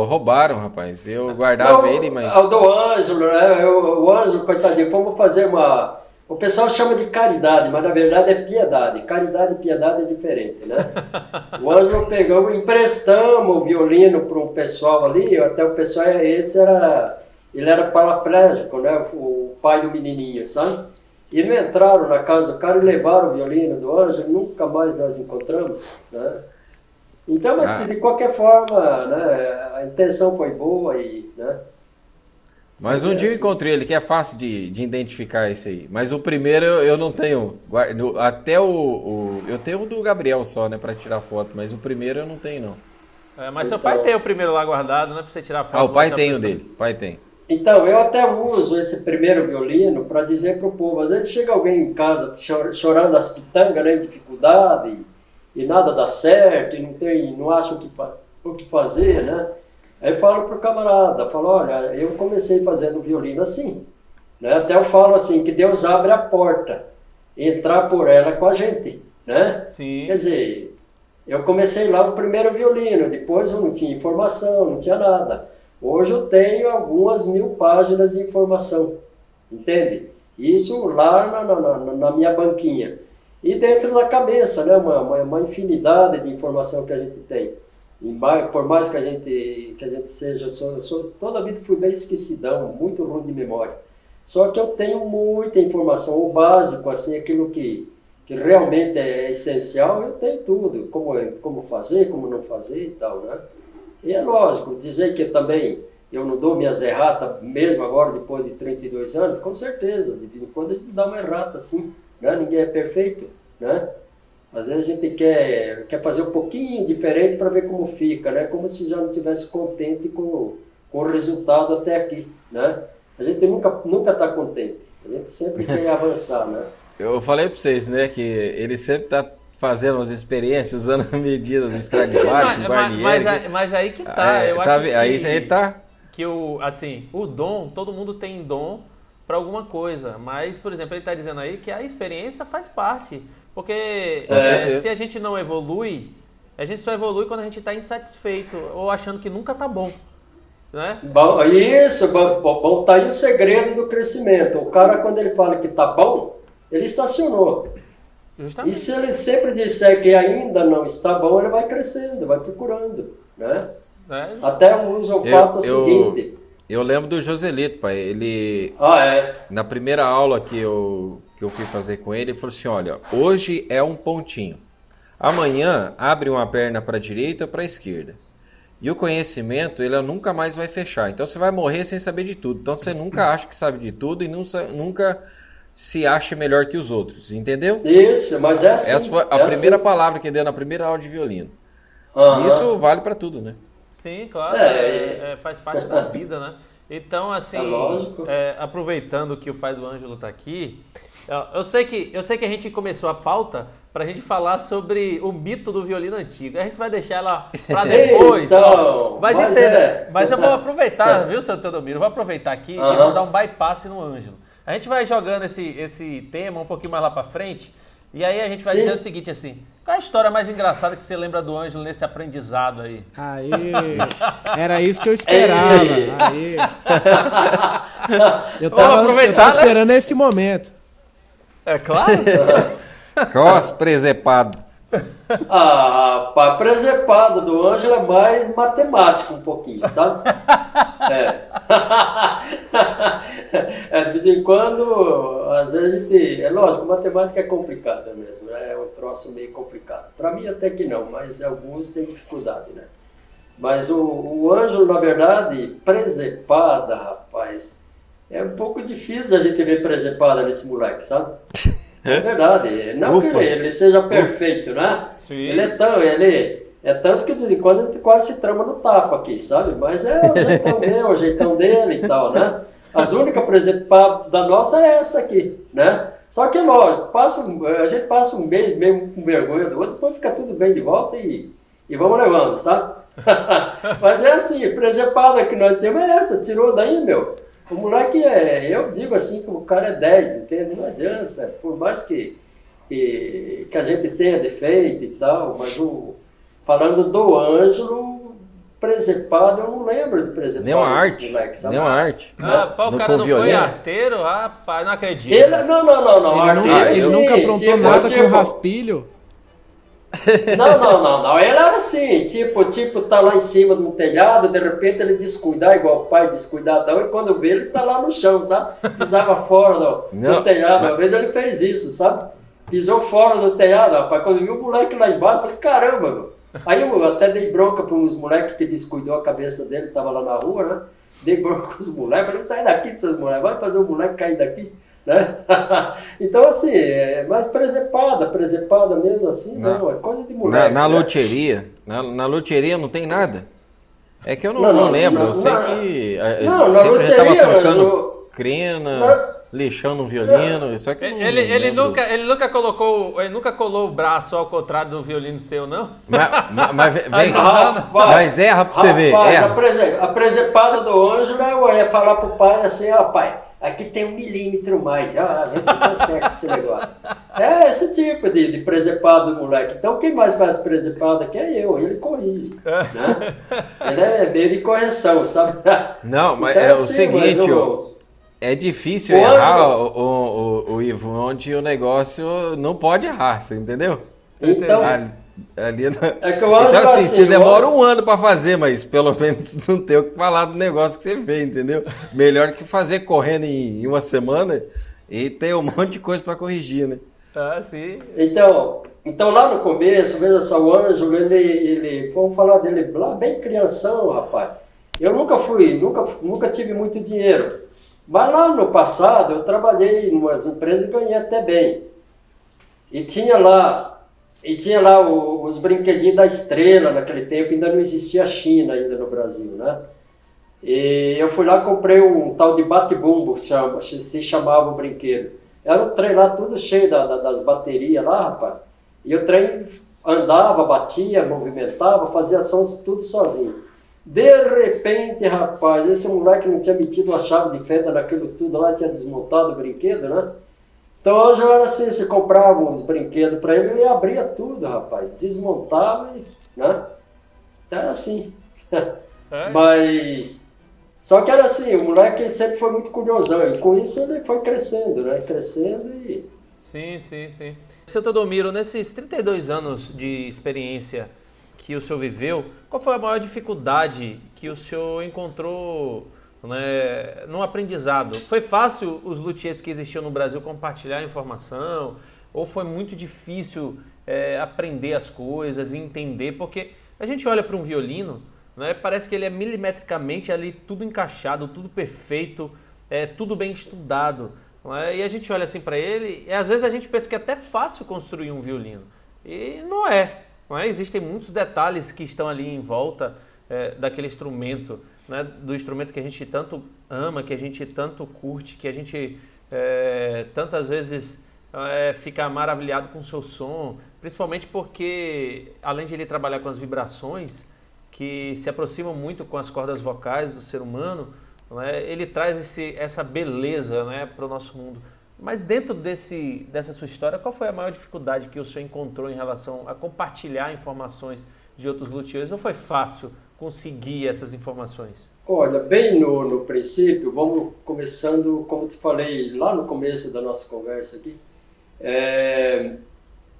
roubaram, rapaz. Eu guardava ele, mas... O do Ângelo, né? O Ângelo, coitadinho, fomos fazer uma... O pessoal chama de caridade, mas na verdade é piedade. Caridade e piedade é diferente, né? O Ângelo pegou, emprestamos o violino para um pessoal ali, até o pessoal, ele era paraplégico, né? O pai do menininho, sabe? E não entraram na casa do cara e levaram o violino do Ângelo, nunca mais nós encontramos, né? Então, de qualquer forma, né, a intenção foi boa e, né? Mas um dia eu encontrei ele, que é fácil de identificar esse aí. Mas o primeiro eu não tenho. Até eu tenho o do Gabriel só, né, pra tirar foto. Mas o primeiro eu não tenho, não. Mas seu pai tem o primeiro lá guardado, né? Pra você tirar foto. O pai tem o dele. O pai tem. Então, eu até uso esse primeiro violino para dizer para o povo, às vezes chega alguém em casa chorando as pitangas, né, em dificuldade, e nada dá certo, e não acha o que fazer, né? Aí eu falo para o camarada, falo, olha, eu comecei fazendo violino assim, né? Até eu falo assim, que Deus abre a porta, entrar por ela com a gente, né? Sim. Quer dizer, eu comecei lá o primeiro violino, depois eu não tinha informação, não tinha nada. Hoje eu tenho algumas 1000 páginas de informação, entende? Isso lá na minha banquinha. E dentro da cabeça, né? Uma infinidade de informação que a gente tem. E por mais que a gente seja, toda a vida fui bem esquecidão, muito ruim de memória. Só que eu tenho muita informação, o básico, assim, aquilo que realmente é essencial, eu tenho tudo. Como fazer, como não fazer e tal, né? E é lógico, dizer que também eu não dou minhas erratas, mesmo agora, depois de 32 anos, com certeza, de vez em quando a gente dá uma errata, sim, né? Ninguém é perfeito, né? Às vezes a gente quer fazer um pouquinho diferente para ver como fica, né? Como se já não estivesse contente com o resultado até aqui, né? A gente nunca está contente, a gente sempre quer avançar, né? Eu falei para vocês, né, que ele sempre está fazendo as experiências, usando medidas do Stradivari, do Barnieri. Mas aí que tá, eu acho que... Aí ele tá... Que o dom, todo mundo tem dom para alguma coisa, mas, por exemplo, ele está dizendo aí que a experiência faz parte, porque se a gente não evolui, a gente só evolui quando a gente está insatisfeito ou achando que nunca está bom, né? Bom, isso, bom, tá aí o segredo do crescimento. O cara, quando ele fala que tá bom, ele estacionou. Justamente. E se ele sempre disser que ainda não está bom, ele vai crescendo, vai procurando, né? Até eu uso o fato seguinte. Eu lembro do Joselito, pai. Ele... Na primeira aula que eu fui fazer com ele, ele falou assim, olha, hoje é um pontinho. Amanhã, abre uma perna para a direita ou para a esquerda. E o conhecimento, ele nunca mais vai fechar. Então, você vai morrer sem saber de tudo. Então, você nunca acha que sabe de tudo e nunca se acha melhor que os outros. Entendeu? Isso, mas é assim. Essa foi a primeira palavra que deu na primeira aula de violino. E isso vale para tudo, né? Sim, claro. Faz parte da vida, né? Então, assim, aproveitando que o pai do Ângelo está aqui, eu sei que a gente começou a pauta para a gente falar sobre o mito do violino antigo. A gente vai deixar ela para depois. Então, mas eu vou aproveitar, viu, seu Teodomiro? Vou aproveitar aqui e vou dar um bypass no Ângelo. A gente vai jogando esse tema um pouquinho mais lá para frente, e aí a gente vai dizer o seguinte, assim, qual é a história mais engraçada que você lembra do Ângelo nesse aprendizado aí? Aí, era isso que eu esperava. Aí. Eu tava esperando esse momento. É claro. Cos presepado. A presepada do Ângelo é mais matemático um pouquinho, sabe? De vez em quando, às vezes a gente... É lógico, matemática é complicada mesmo, é um troço meio complicado. Para mim até que não, mas alguns têm dificuldade, né? Mas o Ângelo, na verdade, presepada, rapaz, é um pouco difícil a gente ver presepada nesse moleque, sabe? É verdade, não que ele seja perfeito, né? Sim. Ele é tanto que de vez em quando a gente quase se trama no tapa aqui, sabe? Mas é o jeitão meu, o jeitão dele e tal, né? As únicas presepadas da nossa é essa aqui, né? Só que, lógico, a gente passa um mês mesmo com vergonha do outro, depois fica tudo bem de volta e vamos levando, sabe? Mas é assim, a presepada que nós temos é essa, tirou daí, meu. O moleque eu digo assim que o cara é 10, entende? Não adianta, por mais que a gente tenha defeito e tal, mas falando do Ângelo, presepado, eu não lembro de presepado. Nem uma arte, moleque, sabe? nem uma arte. O cara não foi arteiro? Rapaz, não acredito. Não. Ele nunca aprontou nada com raspilho. Não. Ele era assim, tipo, tá lá em cima de um telhado, de repente ele descuidar, igual o pai descuidadão, e quando vê ele tá lá no chão, sabe? Pisava fora do telhado, uma vez ele fez isso, sabe? Pisou fora do telhado, rapaz, quando viu o moleque lá embaixo, eu falei, caramba, meu. Aí eu até dei bronca para uns moleques que descuidou a cabeça dele, tava lá na rua, né? Dei bronca com os moleques, falei, sai daqui, seus moleques, vai fazer o moleque cair daqui. Né? Então, assim, é mais presepada mesmo assim, não, é coisa de moleque. Na loteria, na loteria não tem nada. É que eu não lembro, eu sei que na sempre estava luteria, trocando crina, lixando um violino, só que eu não Ele lembro. nunca colou o braço ao contrário do violino seu, não? Mas vem, Rapaz, mas erra pra você ver. Rapaz, Erra. a presepada do Ângelo, eu ia falar pro pai assim, pai, aqui tem 1 milímetro mais, vê se conserta esse negócio. É esse tipo de presepado do moleque. Então quem mais faz presepado aqui é eu, ele corrige, né? Ele é meio de correção, sabe? Não, mas Então, é o assim, seguinte, mas é difícil O errar, Ângelo- o Ivo, onde o negócio não pode errar, você entendeu? Então, Ali é que o Ângelo então, assim, assim, você demora um ano pra fazer, mas pelo menos não tem o que falar do negócio que você fez, entendeu? Melhor que fazer correndo em uma semana e ter um monte de coisa pra corrigir, né? Ah, sim. Então lá no começo, veja só, o Ângelo, vamos falar dele lá bem crianção, rapaz. Eu nunca tive muito dinheiro. Mas lá no passado eu trabalhei em umas empresas e ganhei até bem. E tinha lá os brinquedinhos da Estrela naquele tempo, ainda não existia a China ainda no Brasil, né? E eu fui lá e comprei um tal de bate-bumbo, se chamava o brinquedo. Era um trem lá tudo cheio das baterias lá, rapaz. E o trem andava, batia, movimentava, fazia sons tudo sozinho. De repente, rapaz, esse moleque não tinha metido a chave de fenda naquilo tudo lá, tinha desmontado o brinquedo, né? Então hoje era assim, você comprava uns brinquedos para ele, ele abria tudo, rapaz, desmontava e, né? Então era assim. Mas, só que era assim, o moleque sempre foi muito curiosão, e com isso ele foi crescendo, né? Crescendo e... Sim. Seu Teodomiro, nesses 32 anos de experiência que o senhor viveu, qual foi a maior dificuldade que o senhor encontrou, né, no aprendizado? Foi fácil os luthiers que existiam no Brasil compartilhar informação? Ou foi muito difícil aprender as coisas e entender? Porque a gente olha para um violino, né, parece que ele é milimetricamente ali tudo encaixado, tudo perfeito, tudo bem estudado. Não é? E a gente olha assim para ele e às vezes a gente pensa que é até fácil construir um violino. E não é. Não é? Existem muitos detalhes que estão ali em volta daquele instrumento, né? Do instrumento que a gente tanto ama, que a gente tanto curte, que a gente tantas vezes fica maravilhado com o seu som, principalmente porque, além de ele trabalhar com as vibrações, que se aproximam muito com as cordas vocais do ser humano, né? Ele traz essa beleza, né, para o nosso mundo. Mas dentro dessa sua história, qual foi a maior dificuldade que o senhor encontrou em relação a compartilhar informações de outros luthiers? Ou foi fácil conseguir essas informações? Olha, bem no princípio, vamos começando, como te falei lá no começo da nossa conversa aqui,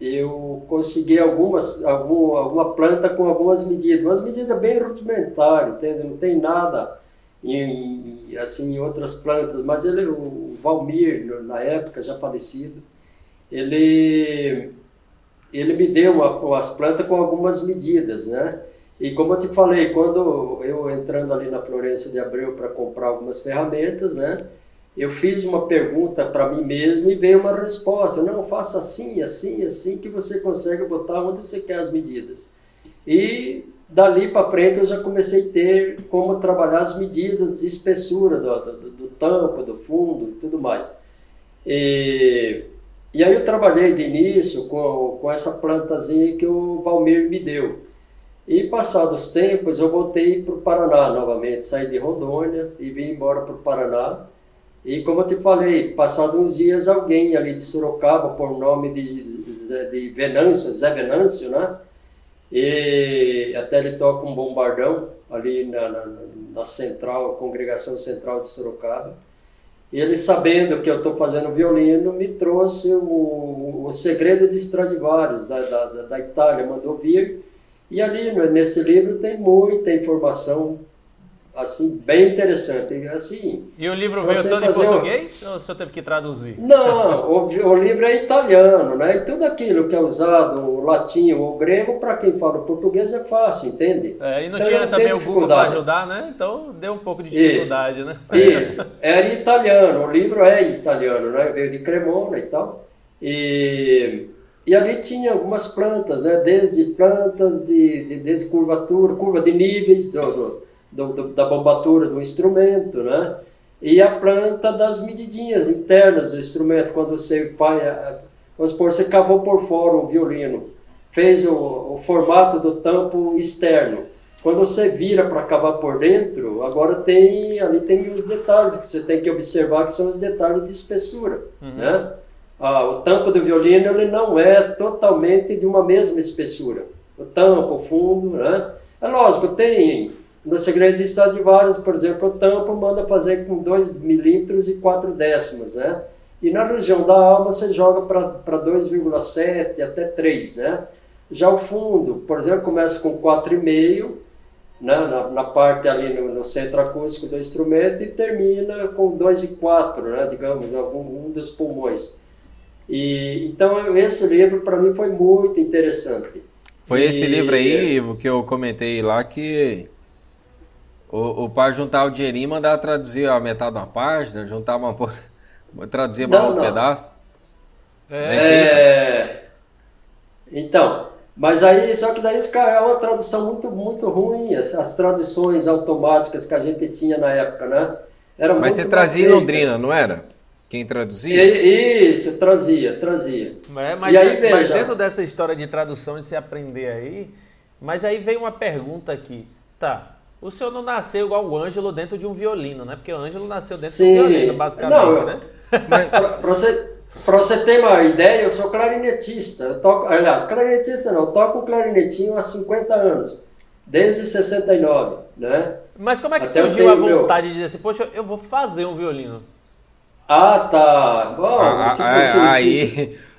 eu consegui alguma planta com algumas medidas, umas medidas bem rudimentares, entende? Não tem nada em outras plantas, mas o Valmir, na época, já falecido, ele me deu umas plantas com algumas medidas, né? E como eu te falei, quando eu entrando ali na Florencio de Abreu para comprar algumas ferramentas, né? Eu fiz uma pergunta para mim mesmo e veio uma resposta. Não, faça assim, assim, assim, que você consegue botar onde você quer as medidas. E dali para frente eu já comecei a ter como trabalhar as medidas de espessura do tampo, do fundo e tudo mais. E aí eu trabalhei de início com essa plantazinha que o Valmir me deu. E passados os tempos eu voltei para o Paraná novamente, saí de Rondônia e vim embora para o Paraná. E como eu te falei, passados uns dias alguém ali de Sorocaba, por nome de Venâncio, Zé Venâncio, né? E até ele toca um bombardão ali na central, Congregação Central de Sorocaba. E ele, sabendo que eu estou fazendo violino, me trouxe o Segredo de Stradivarius, da Itália, mandou vir. E ali, nesse livro, tem muita informação, assim, bem interessante. Assim, e o livro veio todo em português ou o senhor teve que traduzir? Não, o livro é italiano, né? E tudo aquilo que é usado, o latim ou o grego, para quem fala português é fácil, entende? E não então, tinha também o Google para ajudar, né? Então deu um pouco de dificuldade, né? Isso, era italiano, o livro é italiano, né? Veio de Cremona e tal. E ali tinha algumas plantas, né? Desde plantas desde curvatura, curva de níveis da bombatura do instrumento, né? E a planta das medidinhas internas do instrumento, quando você vai, vamos supor, você cavou por fora o violino, fez o formato do tampo externo. Quando você vira para cavar por dentro, agora ali tem os detalhes que você tem que observar, que são os detalhes de espessura, né? O tampo do violino ele não é totalmente de uma mesma espessura. O tampo, o fundo, né? É lógico, no segredo de Stradivarius, por exemplo, o tampo manda fazer com 2 milímetros e 4 décimos, né? E na região da alma você joga para 2,7 até 3, né? Já o fundo, por exemplo, começa com 4,5, né? na parte ali no centro acústico do instrumento e termina com 2,4, né? Digamos, um dos pulmões. Então esse livro para mim foi muito interessante. Foi esse livro aí, Ivo, que eu comentei lá que para juntar o dinheirinho, mandar traduzir a metade da página, juntar traduzir mais um pedaço. Então, mas aí, só que daí é uma tradução muito, muito ruim, as traduções automáticas que a gente tinha na época, né? Mas você trazia em Londrina, não era? Quem traduzia? Isso, trazia. Mas, e aí, mas dentro dessa história de tradução e se aprender aí, mas aí vem uma pergunta aqui. Tá, o senhor não nasceu igual o Ângelo dentro de um violino, né? Porque o Ângelo nasceu dentro de um violino, basicamente, né? Mas para você ter uma ideia, eu sou clarinetista. Eu toco um clarinetinho há 50 anos, desde 69, né? Mas como é que surgiu a vontade de dizer assim, poxa, eu vou fazer um violino? Ah, tá. Bom,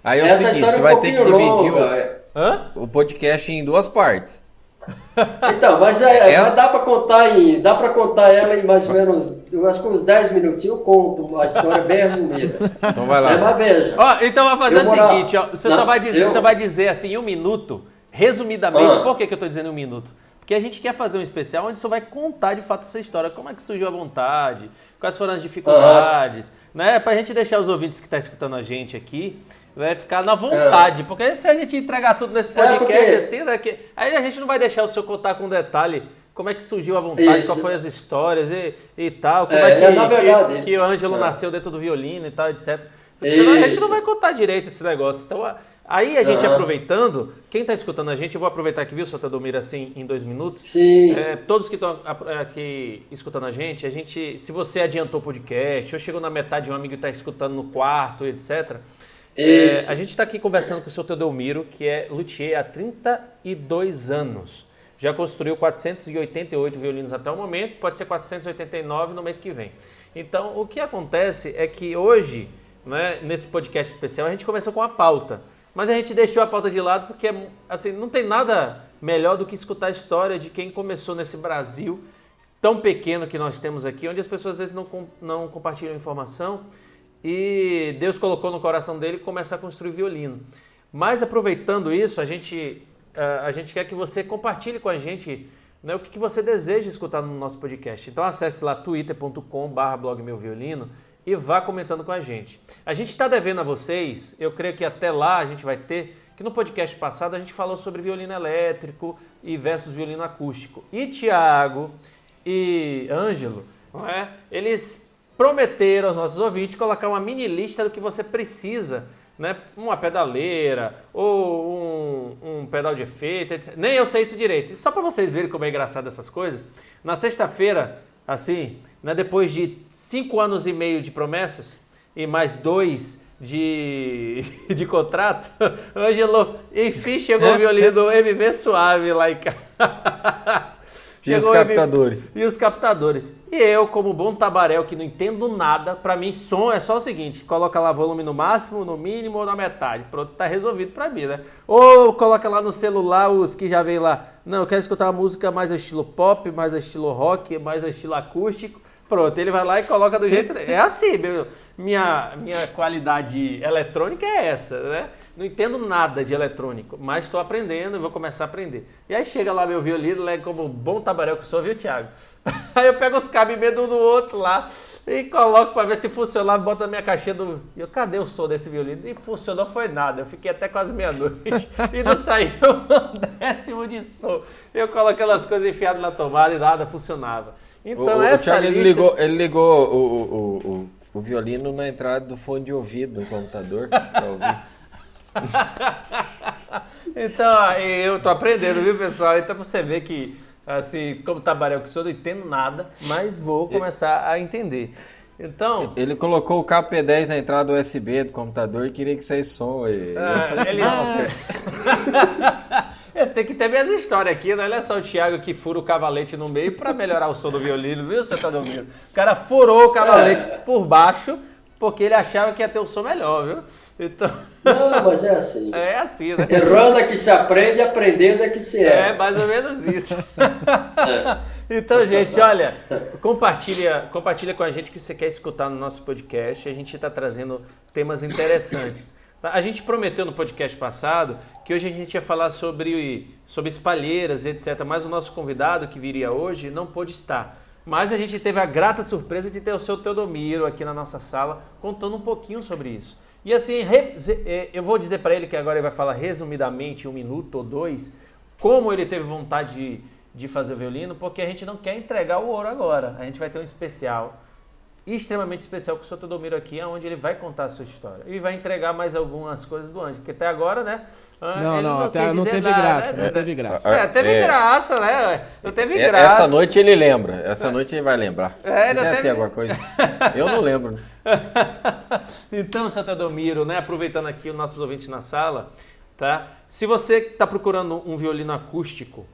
aí é o seguinte, você vai ter que dividir o podcast em 2 partes. Então, mas dá para contar ela em mais ou menos, acho que uns 10 minutinhos eu conto a história bem resumida. Então vai lá. Mas veja. Então vai fazer o seguinte, você só vai dizer assim em 1 minuto, resumidamente, por que eu estou dizendo 1 minuto? Porque a gente quer fazer um especial onde você vai contar de fato essa história, como é que surgiu a vontade, quais foram as dificuldades, né? Pra gente deixar os ouvintes que estão escutando a gente aqui, né, ficar na vontade, porque se a gente entregar tudo nesse podcast assim, né, aí a gente não vai deixar o senhor contar com detalhe como é que surgiu a vontade, qual foi as histórias e tal, como que o Ângelo nasceu dentro do violino e tal, etc. Senão a gente não vai contar direito esse negócio. Então, aí a gente aproveitando, quem está escutando a gente, eu vou aproveitar aqui, viu, Sr. Teodomiro, assim, em 2 minutos. Sim. Todos que estão aqui escutando a gente, se você adiantou o podcast, ou chegou na metade de um amigo que está escutando no quarto, etc., a gente está aqui conversando com o Sr. Teodomiro, que é luthier há 32 anos. Já construiu 488 violinos até o momento, pode ser 489 no mês que vem. Então, o que acontece é que hoje, né, nesse podcast especial, a gente começou com a pauta. Mas a gente deixou a pauta de lado porque assim, não tem nada melhor do que escutar a história de quem começou nesse Brasil tão pequeno que nós temos aqui, onde as pessoas às vezes não compartilham informação e Deus colocou no coração dele começar a construir violino. Mas aproveitando isso, a gente quer que você compartilhe com a gente, né, o que você deseja escutar no nosso podcast. Então acesse lá twitter.com/blogmeuviolino e vá comentando com a gente. A gente está devendo a vocês, eu creio que até lá a gente vai ter, que no podcast passado a gente falou sobre violino elétrico e versus violino acústico. E Tiago e Ângelo, não é? Eles prometeram aos nossos ouvintes colocar uma mini lista do que você precisa, né? Uma pedaleira ou um pedal de efeito, etc. Nem eu sei isso direito. E só para vocês verem como é engraçado essas coisas, na sexta-feira, assim, né, depois de 5 anos e meio de promessas e mais 2 de contrato, Ângelo, enfim, chegou o violino do MV Suave lá em casa. E os captadores. E os captadores. E eu, como bom tabaréu que não entendo nada, pra mim som é só o seguinte, coloca lá volume no máximo, no mínimo ou na metade. Pronto, tá resolvido pra mim, né? Ou coloca lá no celular os que já vem lá. Não, eu quero escutar uma música mais ao estilo pop, mais ao estilo rock, mais ao estilo acústico. Pronto, ele vai lá e coloca do jeito... É assim, minha qualidade eletrônica é essa, né? não entendo nada de eletrônico, mas estou aprendendo e vou começar a aprender. E aí chega lá meu violino, né, como bom tabaréu que sou, viu, Thiago? Aí eu pego os cabos um do outro lá e coloco para ver se funcionava, boto na minha caixinha do... E eu, cadê o som desse violino? E funcionou, foi nada. Eu fiquei até quase meia-noite e não saiu um décimo de som. Eu coloquei aquelas coisas enfiadas na tomada e nada funcionava. Então essa Thiago, lista... ele ligou o violino na entrada do fone de ouvido do computador para ouvir. Então, eu tô aprendendo, viu, pessoal? Então você vê que, assim, como tabaréu que sou, eu não entendo nada, mas vou começar a entender. Então... Ele colocou o cabo P10 na entrada USB do computador e queria que saísse som. Tem que ter minhas histórias aqui, não é só o Thiago que fura o cavalete no meio para melhorar o som do violino, viu, você tá dormindo? O cara furou o cavalete por baixo porque ele achava que ia ter um som melhor, viu? Então... Não, mas é assim. É assim, né? Errando é que se aprende, aprendendo é que se É é. mais ou menos isso. Então, gente, olha, compartilha com a gente o que você quer escutar no nosso podcast. A gente está trazendo temas interessantes. A gente prometeu no podcast passado que hoje a gente ia falar sobre espalheiras, etc. Mas o nosso convidado que viria hoje não pôde estar. Mas a gente teve a grata surpresa de ter o seu Teodomiro aqui na nossa sala contando um pouquinho sobre isso. E assim, eu vou dizer para ele que agora ele vai falar resumidamente, 1 minuto ou 2, como ele teve vontade de fazer o violino, porque a gente não quer entregar o ouro agora. A gente vai ter um especial, extremamente especial com o seu Teodomiro aqui, onde ele vai contar a sua história. E vai entregar mais algumas coisas do Ângelo, porque até agora, né? Não teve graça, né? Não teve graça. Teve graça, né? Não teve graça. Essa noite ele lembra, essa noite ele vai lembrar. Deve ter alguma coisa. Eu não lembro. Então, seu Teodomiro, né? Aproveitando aqui os nossos ouvintes na sala, tá? Se você está procurando um violino acústico,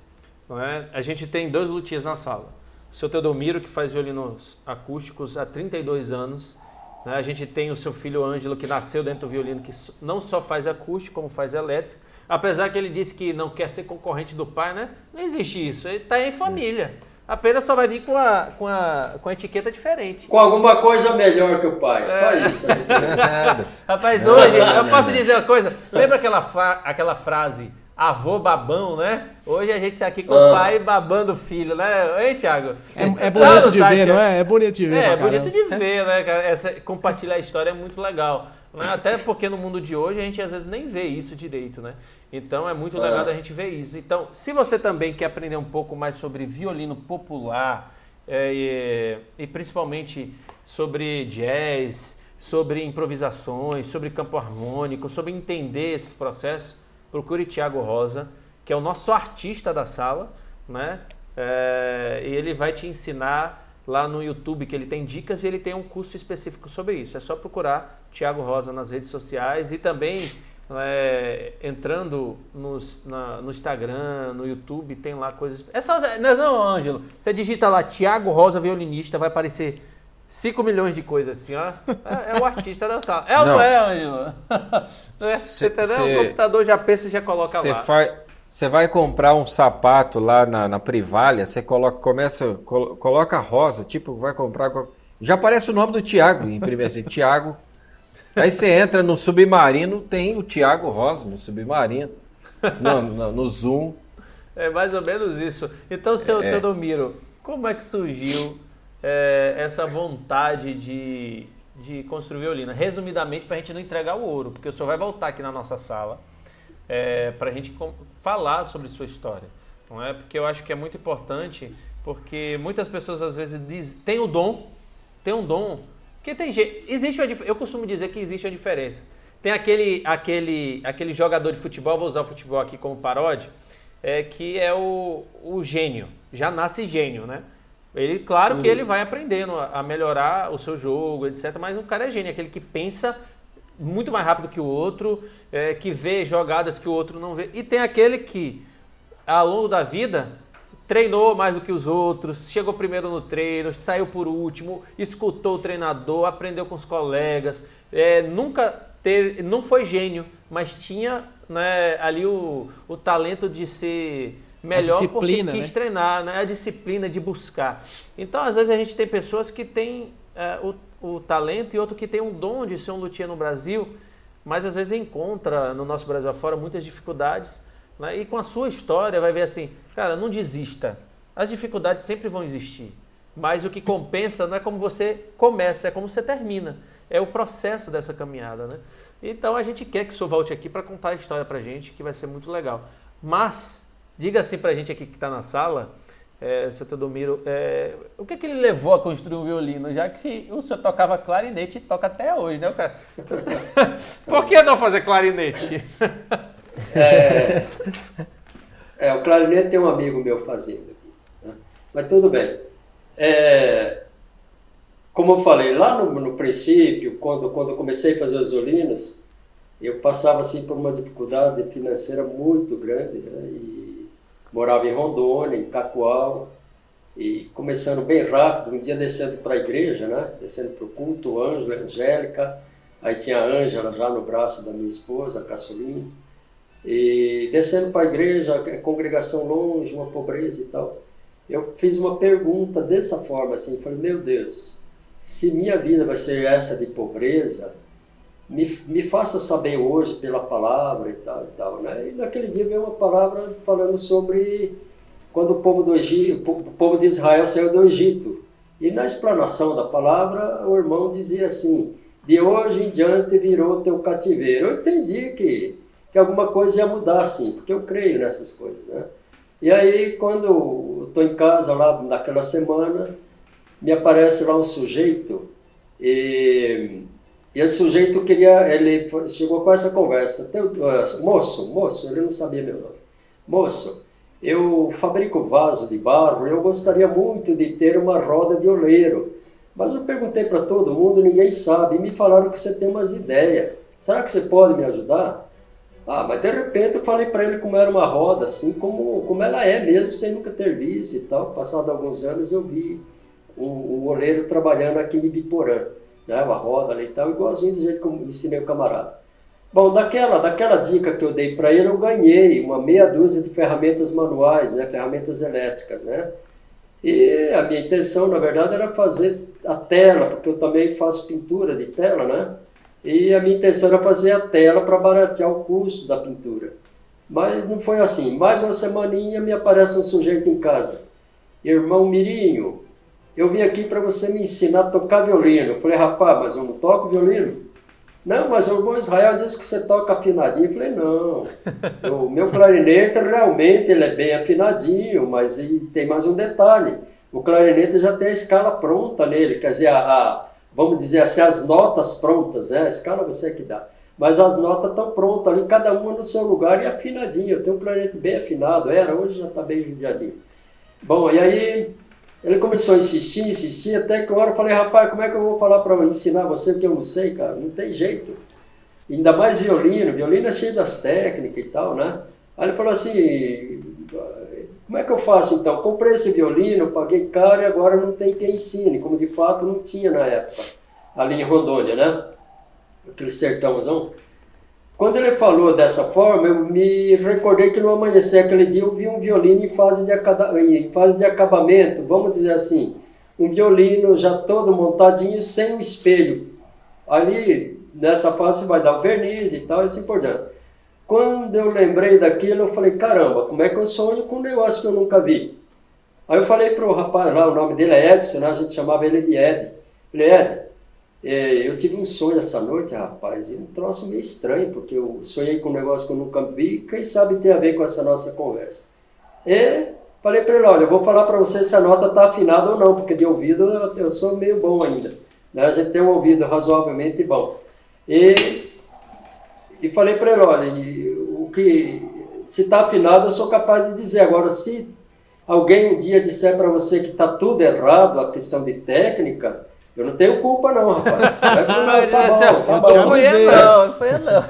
não é? A gente tem 2 luthiers na sala. O seu Teodomiro, que faz violinos acústicos há 32 anos. Né? A gente tem o seu filho Ângelo, que nasceu dentro do violino, que não só faz acústico, como faz elétrico. Apesar que ele disse que não quer ser concorrente do pai, né? Não existe isso. Ele está em família. Apenas só vai vir com a etiqueta diferente. Com alguma coisa melhor que o pai. Só isso a diferença. Rapaz, hoje, eu posso dizer uma coisa? Lembra aquela frase... Avô babão, né? Hoje a gente tá aqui com o pai babando o filho, né? Hein, Thiago? É bonito de ver, não é? É bonito de ver. É bonito de ver, né, cara? Compartilhar a história é muito legal. Né? Até porque no mundo de hoje a gente às vezes nem vê isso direito, né? Então é muito legal a gente ver isso. Então, se você também quer aprender um pouco mais sobre violino popular e principalmente sobre jazz, sobre improvisações, sobre campo harmônico, sobre entender esses processos, procure Thiago Rosa, que é o nosso artista da sala, né? E ele vai te ensinar lá no YouTube, que ele tem dicas e ele tem um curso específico sobre isso. É só procurar Thiago Rosa nas redes sociais e também entrando no Instagram, no YouTube, tem lá coisas... Não, Ângelo, você digita lá Thiago Rosa violinista, vai aparecer 5 milhões de coisas assim, ó. É o artista da sala. É ou não é, Ângelo? Você entendeu? O computador já pensa e já coloca lá. Você vai comprar um sapato lá na Privalha, você coloca rosa, tipo, vai comprar... Já aparece o nome do Thiago, em primeiro assim, Thiago. Aí você entra no Submarino, tem o Thiago Rosa no Submarino, no Zoom. É mais ou menos isso. Então, seu Teodomiro, como é que surgiu essa vontade de construir violino? Resumidamente, para a gente não entregar o ouro, porque o senhor vai voltar aqui na nossa sala para a gente falar sobre sua história, não é? Porque eu acho que é muito importante, porque muitas pessoas às vezes dizem, tem um dom, que tem gente, eu costumo dizer que existe a diferença. Tem aquele jogador de futebol, vou usar o futebol aqui como paródia, que é o gênio, já nasce gênio, né? Ele, claro que ele vai aprendendo a melhorar o seu jogo, etc. Mas o cara é gênio, aquele que pensa muito mais rápido que o outro, que vê jogadas que o outro não vê. E tem aquele que, ao longo da vida, treinou mais do que os outros, chegou primeiro no treino, saiu por último, escutou o treinador, aprendeu com os colegas, não foi gênio, mas tinha, né, ali o talento de ser... melhor porque quis treinar, né? A disciplina de buscar. Então, às vezes, a gente tem pessoas que têm o talento e outro que tem um dom de ser um luthier no Brasil, mas às vezes encontra no nosso Brasil afora muitas dificuldades, né? E com a sua história vai ver assim, cara, não desista. As dificuldades sempre vão existir, mas o que compensa não é como você começa, é como você termina. É o processo dessa caminhada, né? Então a gente quer que o senhor volte aqui para contar a história para a gente, que vai ser muito legal. Mas, diga assim para a gente aqui que está na sala, seu Teodomiro, o que ele levou a construir um violino, já que o senhor tocava clarinete e toca até hoje, né, cara? Por que não fazer clarinete? O clarinete tem um amigo meu fazendo aqui, né? Mas tudo bem. Como eu falei, lá no princípio, quando eu comecei a fazer os violinos, eu passava assim, por uma dificuldade financeira muito grande, né? E morava em Rondônia, em Cacoal, e começando bem rápido, um dia descendo para a igreja, né? Descendo para o culto, Ângela, Angélica, aí tinha a Ângela já no braço da minha esposa, a Caçulinha, e descendo para a igreja, congregação longe, uma pobreza e tal. Eu fiz uma pergunta dessa forma, assim, falei, meu Deus, se minha vida vai ser essa de pobreza, me faça saber hoje pela palavra e tal, né? E naquele dia veio uma palavra falando sobre quando o povo o povo de Israel saiu do Egito. E na explanação da palavra, o irmão dizia assim, de hoje em diante virou teu cativeiro. Eu entendi que alguma coisa ia mudar, assim, porque eu creio nessas coisas, né? E aí, quando eu estou em casa lá naquela semana, me aparece lá um sujeito e esse sujeito ele chegou com essa conversa, moço, ele não sabia meu nome, moço, eu fabrico vaso de barro e eu gostaria muito de ter uma roda de oleiro, mas eu perguntei para todo mundo, ninguém sabe, e me falaram que você tem umas ideias, será que você pode me ajudar? Mas de repente eu falei para ele como era uma roda, assim como ela é mesmo, sem nunca ter visto e tal. Passado alguns anos eu vi um oleiro trabalhando aqui em Ibiporã, né, uma roda ali e tal, igualzinho do jeito que eu ensinei o camarada. Bom, daquela dica que eu dei para ele, eu ganhei uma meia dúzia de ferramentas manuais, né, ferramentas elétricas, né? E a minha intenção, na verdade, era fazer a tela, porque eu também faço pintura de tela, né? E a minha intenção era fazer a tela para baratear o custo da pintura. Mas não foi assim. Mais uma semaninha me aparece um sujeito em casa. Irmão Mirinho, eu vim aqui para você me ensinar a tocar violino. Eu falei, rapaz, mas eu não toco violino? Não, mas o irmão Israel disse que você toca afinadinho. Eu falei, não, o meu clarinete realmente ele é bem afinadinho, mas tem mais um detalhe. O clarinete já tem a escala pronta nele, quer dizer, vamos dizer assim, as notas prontas, né? A escala você é que dá. Mas as notas estão prontas ali, cada uma no seu lugar e afinadinho. Eu tenho um clarinete bem afinado, hoje já está bem judiadinho. Bom, e aí ele começou a insistir, até que uma hora eu falei, rapaz, como é que eu vou falar para ensinar você, porque eu não sei, cara, não tem jeito. Ainda mais violino é cheio das técnicas e tal, né? Aí ele falou assim, como é que eu faço então? Comprei esse violino, paguei caro e agora não tem quem ensine, como de fato não tinha na época, ali em Rondônia, né? Aquele sertãozão. Quando ele falou dessa forma, eu me recordei que no amanhecer aquele dia eu vi um violino em fase de acabamento, vamos dizer assim, um violino já todo montadinho, sem um espelho. Ali, nessa fase, vai dar o verniz e tal, e assim por diante. Quando eu lembrei daquilo, eu falei, caramba, como é que eu sonho com um negócio que eu nunca vi? Aí eu falei para o rapaz lá, o nome dele é Edson, né? A gente chamava ele de Ed. Falei, Ed, eu tive um sonho essa noite, rapaz, e um troço meio estranho, porque eu sonhei com um negócio que eu nunca vi, quem sabe tem a ver com essa nossa conversa. E falei para ele, olha, eu vou falar para você se a nota está afinada ou não, porque de ouvido eu sou meio bom ainda, né? A gente tem um ouvido razoavelmente bom. E falei para ele, olha, se está afinado eu sou capaz de dizer. Agora, se alguém um dia disser para você que está tudo errado, a questão de técnica, eu não tenho culpa não, rapaz. Tá bom. Não foi eu não.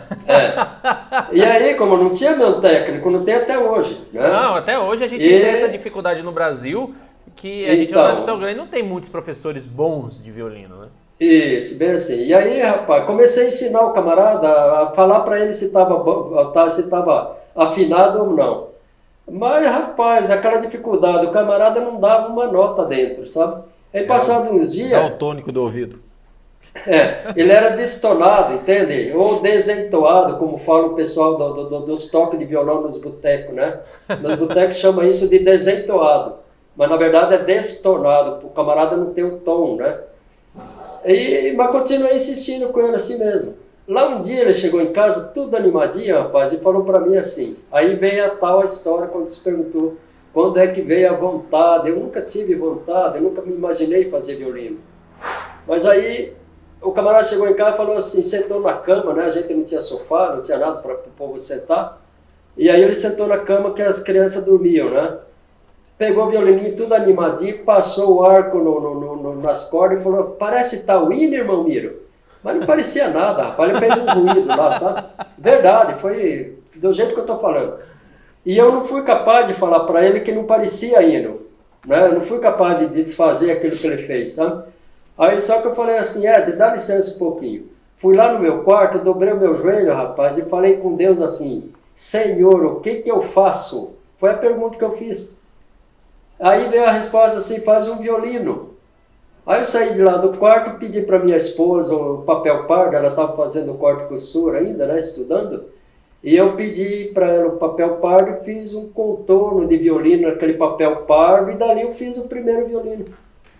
E aí, como não tinha meu técnico, não tem até hoje. Né? Não, até hoje a gente tem essa dificuldade no Brasil, que a gente no Brasil tão grande não tem muitos professores bons de violino, né? Isso, bem assim. E aí, rapaz, comecei a ensinar o camarada a falar para ele se estava afinado ou não. Mas, rapaz, aquela dificuldade, o camarada não dava uma nota dentro, sabe? Aí, passado uns dias... Dá o tônico do ouvido. Ele era destonado, entende? Ou desentoado, como fala o pessoal dos toques de violão nos botecos, né? Nos botecos chama isso de desentoado, mas na verdade é destonado, o camarada não tem o tom, né? Mas continuei insistindo com ele assim mesmo. Lá um dia ele chegou em casa tudo animadinho, rapaz, e falou para mim assim, aí veio a tal história quando se perguntou quando é que veio a vontade. Eu nunca tive vontade, eu nunca me imaginei fazer violino. Mas aí o camarada chegou em casa e falou assim, sentou na cama, né? A gente não tinha sofá, não tinha nada para o povo sentar. E aí ele sentou na cama que as crianças dormiam, né? Pegou o violininho tudo animadinho, passou o arco nas cordas e falou, parece tal hino, irmão Miro. Mas não parecia nada, rapaz, ele fez um ruído lá, sabe? Verdade, foi do jeito que eu estou falando. E eu não fui capaz de falar para ele que não parecia hino, né? Eu não fui capaz de desfazer aquilo que ele fez, sabe? Aí só que eu falei assim, Ed, dá licença um pouquinho. Fui lá no meu quarto, dobrei o meu joelho, rapaz, e falei com Deus assim, Senhor, o que eu faço? Foi a pergunta que eu fiz. Aí veio a resposta assim, faz um violino. Aí eu saí de lá do quarto, pedi para minha esposa o papel pardo, ela estava fazendo corte e costura ainda, né, estudando, e eu pedi para ela o papel pardo e fiz um contorno de violino naquele papel pardo, e dali eu fiz o primeiro violino,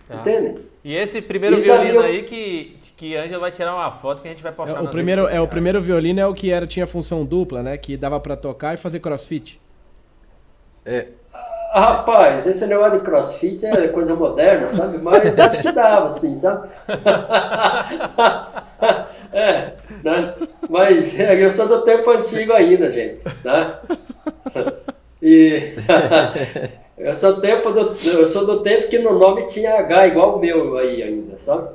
entende? E esse primeiro violino aí que Ângelo vai tirar uma foto que a gente vai postar o primeiro violino é o que tinha função dupla, né, que dava para tocar e fazer crossfit. Rapaz, esse negócio de crossfit é coisa moderna, sabe? Mas acho que dava, assim, sabe? Né? Mas eu sou do tempo antigo ainda, gente, né? E eu sou do tempo que no nome tinha H, igual o meu aí ainda, sabe?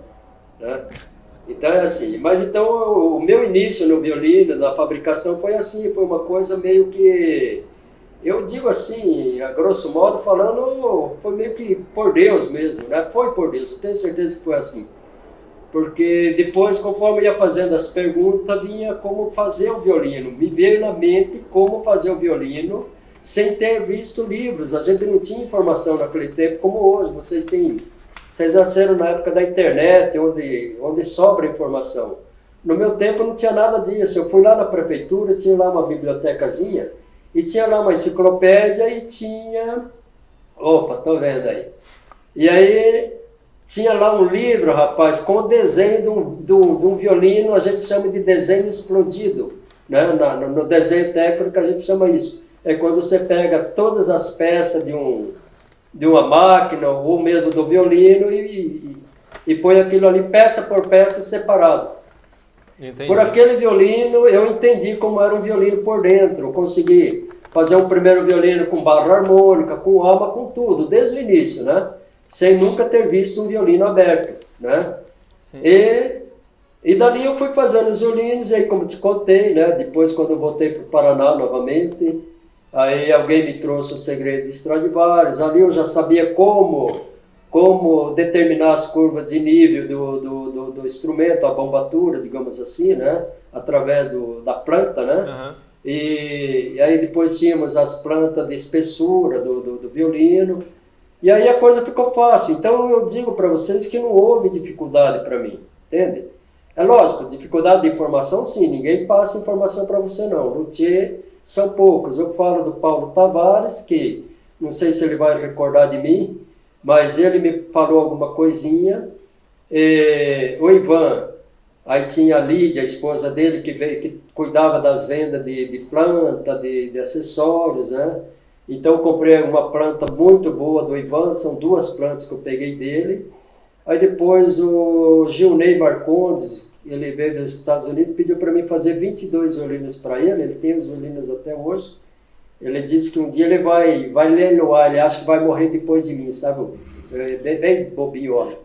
Né? Então é assim. Mas então o meu início no violino, na fabricação, foi assim, foi uma coisa meio que... Eu digo assim, a grosso modo falando, foi meio que por Deus mesmo, né? Foi por Deus, eu tenho certeza que foi assim. Porque depois, conforme eu ia fazendo as perguntas, vinha como fazer o violino. Me veio na mente como fazer o violino sem ter visto livros. A gente não tinha informação naquele tempo como hoje. Vocês nasceram na época da internet, onde sobra informação. No meu tempo não tinha nada disso. Eu fui lá na prefeitura, tinha lá uma bibliotecazinha, e tinha lá uma enciclopédia e tinha... Opa, tô vendo aí. E aí tinha lá um livro, rapaz, com o desenho de um violino, a gente chama de desenho explodido. Né? No desenho técnico a gente chama isso. É quando você pega todas as peças de uma máquina ou mesmo do violino e põe aquilo ali peça por peça separado. Entendi. Por aquele violino, eu entendi como era um violino por dentro. Eu consegui fazer um primeiro violino com barra harmônica, com alma, com tudo, desde o início, né? Sem nunca ter visto um violino aberto, né? E dali eu fui fazendo os violinos, e aí como te contei, né? Depois quando eu voltei para o Paraná novamente, aí alguém me trouxe o segredo de Stradivarius, ali eu já sabia como determinar as curvas de nível do instrumento, a bombatura, digamos assim, né? Através da planta, né? Uhum. E aí depois tínhamos as plantas de espessura do violino, e aí a coisa ficou fácil. Então eu digo para vocês que não houve dificuldade para mim, entende? É lógico, dificuldade de informação sim, ninguém passa informação para você não, luthier são poucos. Eu falo do Paulo Tavares, que não sei se ele vai recordar de mim, mas ele me falou alguma coisinha. O Ivan, aí tinha a Lídia, a esposa dele, que cuidava das vendas de planta, de acessórios, né? Então eu comprei uma planta muito boa do Ivan, são 2 plantas que eu peguei dele. Aí depois o Gilney Marcondes, ele veio dos Estados Unidos, pediu para mim fazer 22 violinos para ele tem os violinos até hoje. Ele disse que um dia ele vai leiloar, ele acha que vai morrer depois de mim, sabe? Bem bobinho, ó, né?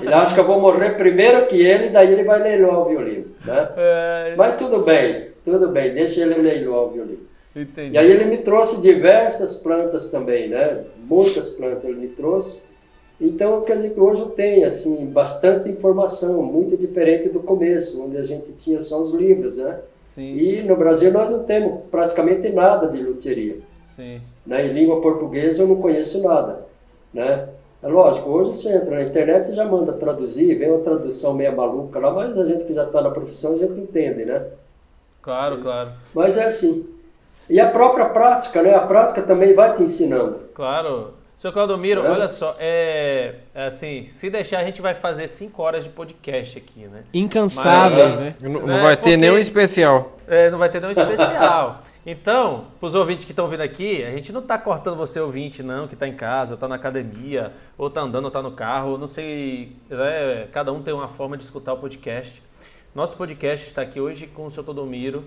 Ele acha que eu vou morrer primeiro que ele, daí ele vai leiloar o violino, né? Mas tudo bem, deixa ele leiloar o violino. Entendi. E aí ele me trouxe diversas plantas também, né? Muitas plantas ele me trouxe. Então, quer dizer que hoje eu tenho, assim, bastante informação, muito diferente do começo, onde a gente tinha só os livros, né? Sim. E no Brasil nós não temos praticamente nada de luthieria. Sim. Né? Em língua portuguesa eu não conheço nada, né? É lógico, hoje você entra na internet e já manda traduzir, vem uma tradução meio maluca lá, mas a gente que já está na profissão, a gente entende, né? Claro, claro. Mas é assim. E a própria prática, né? A prática também vai te ensinando. Claro. Seu Claudomiro, olha só, assim, se deixar a gente vai fazer 5 horas de podcast aqui, né? Incansáveis, né? Não vai ter nenhum especial. Não vai ter nenhum especial. Então, para os ouvintes que estão vindo aqui, a gente não está cortando você ouvinte, não, que está em casa, está na academia, ou está andando, ou está no carro, não sei, né? Cada um tem uma forma de escutar o podcast. Nosso podcast está aqui hoje com o seu Claudomiro,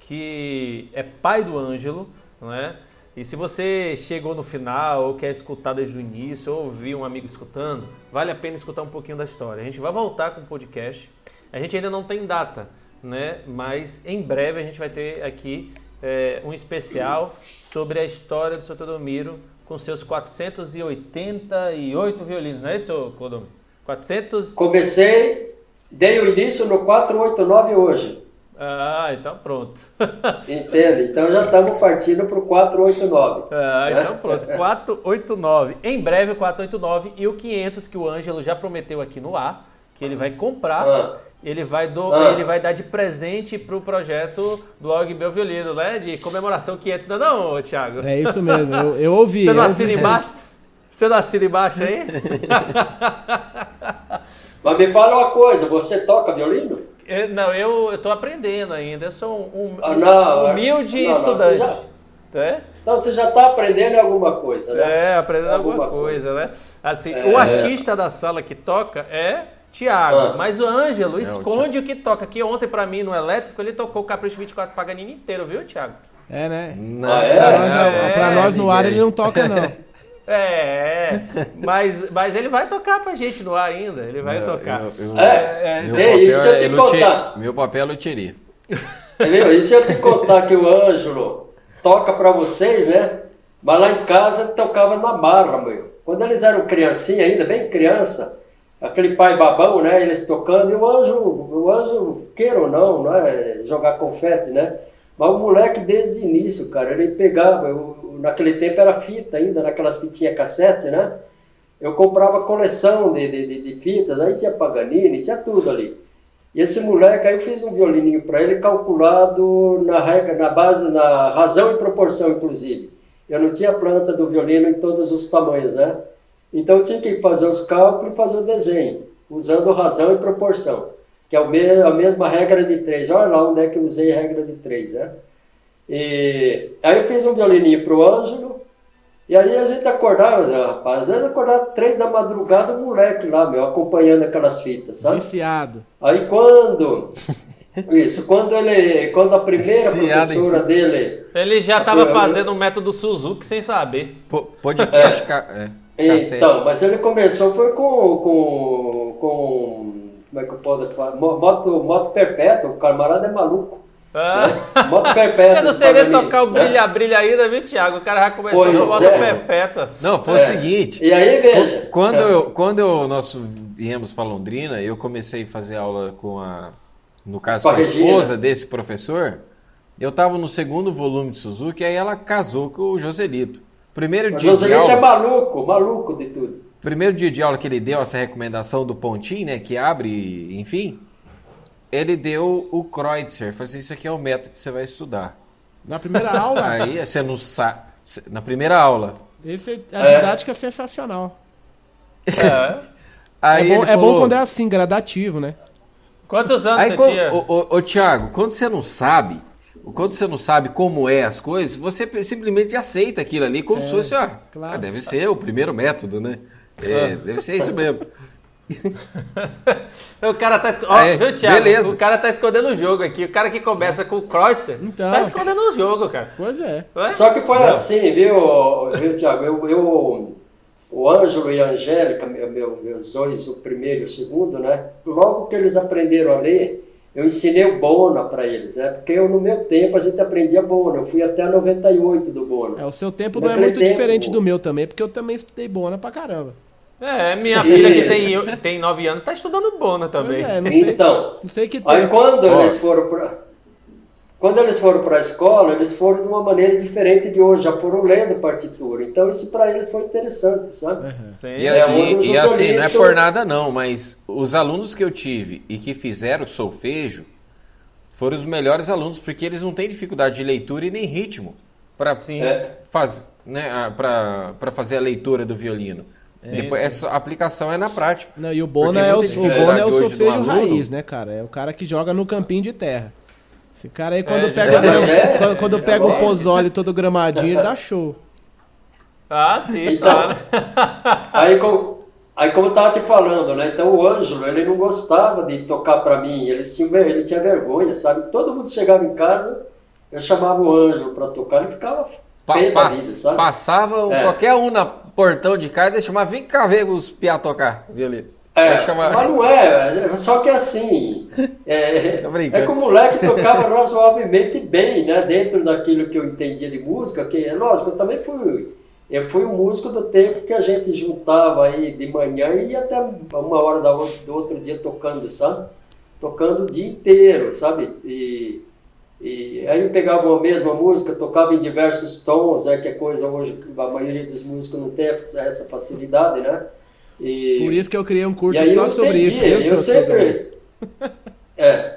que é pai do Ângelo, né? E se você chegou no final ou quer escutar desde o início ou ouvir um amigo escutando, vale a pena escutar um pouquinho da história. A gente vai voltar com o podcast. A gente ainda não tem data, né? Mas em breve a gente vai ter aqui um especial sobre a história do seu Claudomiro com seus 488 violinos, não é isso, Claudomiro? 400... Comecei, dei o início no 489 hoje. Ah, então pronto. Entende? Então já estamos partindo para o 489. Então pronto, 489. Em breve o 489 e o 500 que o Ângelo já prometeu aqui no ar, que ele vai comprar, ele vai dar de presente para o projeto Blog Meu Violino, né? De comemoração 500, não, Thiago? É isso mesmo, eu ouvi. Você não assina embaixo? Você não assina embaixo aí? Mas me fala uma coisa, você toca violino? Não, eu estou aprendendo ainda. Eu sou um humilde estudante. Então você já está aprendendo alguma coisa, né? Aprendendo alguma coisa, né? Assim, o artista da sala que toca é Thiago, mas o Ângelo esconde o que toca. Que ontem, para mim, no elétrico, ele tocou o Capricho 24 Paganini inteiro, viu, Thiago? É, né? Pra nós no ar ele não toca, não. Mas ele vai tocar pra gente no ar ainda. Ele vai tocar. E se eu te contar? Meu papel é luthieria. E se eu te contar que o Ângelo toca pra vocês, né? Mas lá em casa tocava na marra, meu. Quando eles eram criancinha ainda, bem criança, aquele pai babão, né? Eles tocando, e o Ângelo, queira ou não é jogar confete, né? Mas o moleque, desde o início, cara, ele pegava, naquele tempo era fita ainda, naquelas fitinhas cassete, né? Eu comprava coleção de fitas, aí tinha Paganini, tinha tudo ali. E esse moleque, aí eu fiz um violininho para ele calculado na base, na razão e proporção, inclusive. Eu não tinha planta do violino em todos os tamanhos, né? Então eu tinha que fazer os cálculos e fazer o desenho, usando razão e proporção, que é a mesma regra de 3. Olha lá onde é que eu usei a regra de 3, né? E aí eu fiz um violininho pro Ângelo, e aí a gente acordava, rapaz, às vezes acordava 3 da madrugada, o moleque lá, meu, acompanhando aquelas fitas, sabe? Viciado. Aí quando a primeira professora dele... Ele já estava fazendo um método Suzuki sem saber. Podcast, então, mas ele começou, foi com como é que eu posso falar? Moto perpétua, o camarada é maluco. Né? Moto perpétua. Eu não sei nem tocar o brilha ainda, viu, Thiago? O cara já começou com moto perpétua. Não, foi o seguinte. E aí, veja. Quando nós viemos para Londrina, eu comecei a fazer aula no caso, com a esposa desse professor. Eu estava no segundo volume de Suzuki, aí ela casou com o Joselito. O Joselito é maluco de tudo. Primeiro dia de aula que ele deu essa recomendação do pontinho, né, que abre, enfim, ele deu o Kreutzer. Falei assim, isso aqui é o método que você vai estudar. Na primeira aula? Aí você não sabe. Na primeira aula. A didática é sensacional. Aí é bom quando é assim, gradativo, né? Quantos anos você tinha? Ô, Thiago, quando você não sabe como é as coisas, você simplesmente aceita aquilo ali como se fosse, claro. Deve ser o primeiro método, né? Deve ser isso mesmo. O cara tá viu, Thiago? Beleza. O cara tá escondendo o jogo aqui. O cara que começa com o Kreutzer tá escondendo o jogo, cara. Pois é. Só que foi assim, viu, Thiago? O Ângelo e a Angélica, meus dois, o primeiro e o segundo, né? Logo que eles aprenderam a ler, eu ensinei o Bona para eles, né? Porque no meu tempo a gente aprendia Bona. Eu fui até 98 do Bona. O seu tempo não é muito diferente do meu também, porque eu também estudei Bona pra caramba. Minha filha que tem 9 anos tá estudando Bona também. Pois não sei que tempo. Aí quando eles foram quando eles foram para a escola, eles foram de uma maneira diferente de hoje, já foram lendo partitura. Então isso para eles foi interessante, sabe? Sim. E assim, não é por nada não, mas os alunos que eu tive e que fizeram solfejo foram os melhores alunos, porque eles não têm dificuldade de leitura e nem ritmo para fazer a leitura do violino. Depois, essa aplicação é na prática. Não, e o Bona é o solfejo raiz, né, cara? É o cara que joga no campinho de terra. Esse cara aí, quando pega o Pozzoli todo gramadinho, ele dá show. Ah, sim, então, claro. Aí como eu tava te falando, né? Então o Ângelo, ele não gostava de tocar para mim, ele tinha vergonha, sabe? Todo mundo chegava em casa, eu chamava o Ângelo para tocar, ele ficava pé da vida, sabe? Passava qualquer um no portão de casa e chamava, vem cá ver os piá tocar violino. Mas não só que assim, é que o moleque tocava razoavelmente bem, né? Dentro daquilo que eu entendia de música, que é lógico, eu fui um músico do tempo que a gente juntava aí de manhã e ia até 1h do outro dia tocando, sabe? Tocando o dia inteiro, sabe? E aí pegava a mesma música, tocava em diversos tons, que é coisa hoje que a maioria dos músicos não tem essa facilidade, né? Por isso que eu criei um curso só sobre isso.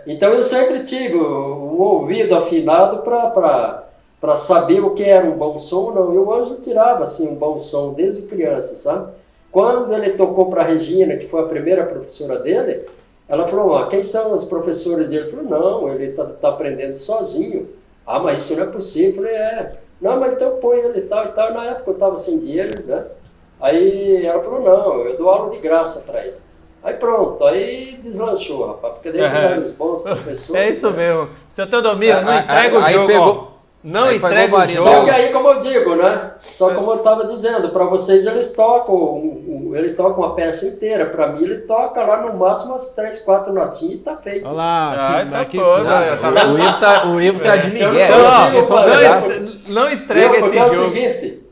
Então eu sempre tive um ouvido afinado para saber o que era um bom som, não. E o Ângelo tirava assim, um bom som desde criança, sabe? Quando ele tocou para a Regina, que foi a primeira professora dele, ela falou, quem são os professores dele? Ele falou, não, ele tá aprendendo sozinho. Ah, mas isso não é possível. Eu falei, não, mas então põe ele e tal. Na época eu estava sem dinheiro, né? Aí ela falou, não, eu dou aula de graça para ele. Aí pronto, aí deslanchou, rapaz, porque daí eram os bons professores. É isso mesmo. Seu Teodomiro, não entrega o jogo. Não entrega o jogo. Só que aí, como eu digo, né? Só como eu estava dizendo, para vocês eles tocam uma peça inteira. Para mim ele toca lá no máximo umas 3, 4 notinhas e tá feito. Olha lá, o Ivo tá de Miguel. Não entrega esse jogo.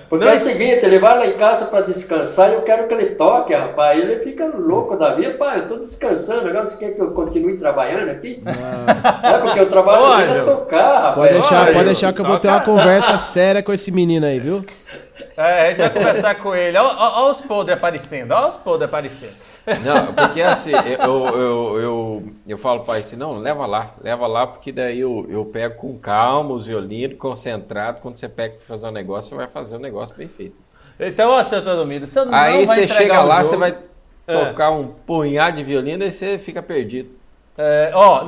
Porque é o seguinte, ele vai lá em casa para descansar e eu quero que ele toque, rapaz. Ele fica louco da vida. Pai, eu tô descansando, agora você quer que eu continue trabalhando aqui? Porque o trabalho dele é tocar, rapaz. Pode deixar que eu vou ter uma conversa séria com esse menino aí, viu? A gente vai conversar com ele. Olha os podres aparecendo. Não, porque assim, eu falo para ele assim, não, leva lá, porque daí eu pego com calma os violinos, concentrado, quando você pega para fazer um negócio, você vai fazer um negócio bem feito. Então, seu Teodomiro, você não aí vai você chega lá, jogo. Você vai tocar um punhado de violino e você fica perdido.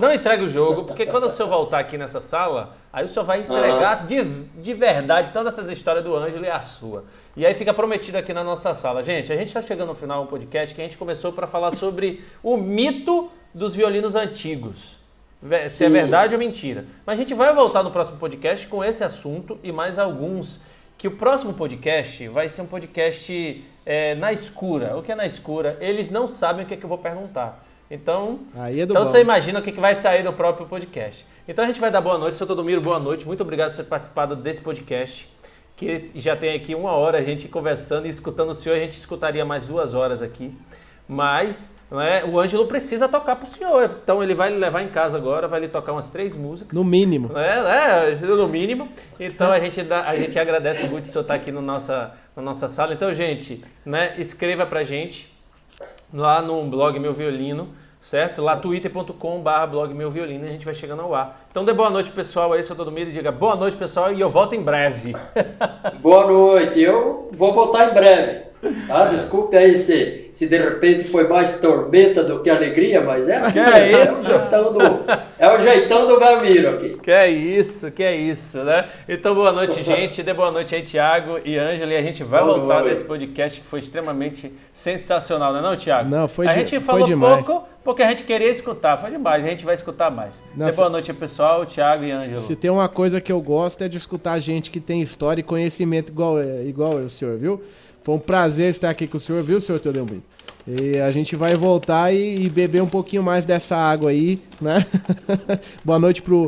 Não entrega o jogo, porque quando o senhor voltar aqui nessa sala, aí o senhor vai entregar de verdade todas essas histórias do Ângelo e a sua. E aí fica prometido aqui na nossa sala. Gente, a gente está chegando no final de um podcast que a gente começou para falar sobre o mito dos violinos antigos. Se é verdade ou mentira. Mas a gente vai voltar no próximo podcast com esse assunto e mais alguns. Que o próximo podcast vai ser um podcast na escura. O que é na escura? Eles não sabem o que é que eu vou perguntar. Então você imagina o que vai sair do próprio podcast. Então a gente vai dar boa noite, seu Teodomiro, boa noite. Muito obrigado por ter participado desse podcast, que já tem aqui 1 hora a gente conversando e escutando o senhor. A gente escutaria mais 2 horas aqui. Mas o Ângelo precisa tocar pro senhor. Então ele vai lhe levar em casa agora, vai lhe tocar umas 3 músicas. No mínimo. No mínimo. Então a gente agradece muito o senhor estar aqui na nossa sala. Então, gente, escreva pra gente lá no blog Meu Violino, certo? Lá twitter.com/blog Meu Violino, a gente vai chegando ao ar. Então dê boa noite, pessoal, aí, seu Teodomiro, e diga boa noite, pessoal, e eu volto em breve. Boa noite, eu vou voltar em breve. Desculpe aí se de repente foi mais tormenta do que alegria, mas é assim, é o jeitão do Valmiro aqui. Que é isso, né? Então, boa noite, gente. Dê boa noite aí, Thiago e Ângelo. E a gente vai voltar nesse podcast que foi extremamente sensacional, não é não, Thiago? Não, foi demais. A gente falou demais. Pouco porque a gente queria escutar. Foi demais, a gente vai escutar mais. Dê boa noite, pessoal, Thiago e Ângelo. Se tem uma coisa que eu gosto é de escutar gente que tem história e conhecimento igual o senhor, viu? Foi um prazer estar aqui com o senhor, viu, senhor Teodomiro? E a gente vai voltar e beber um pouquinho mais dessa água aí, né? Boa noite pro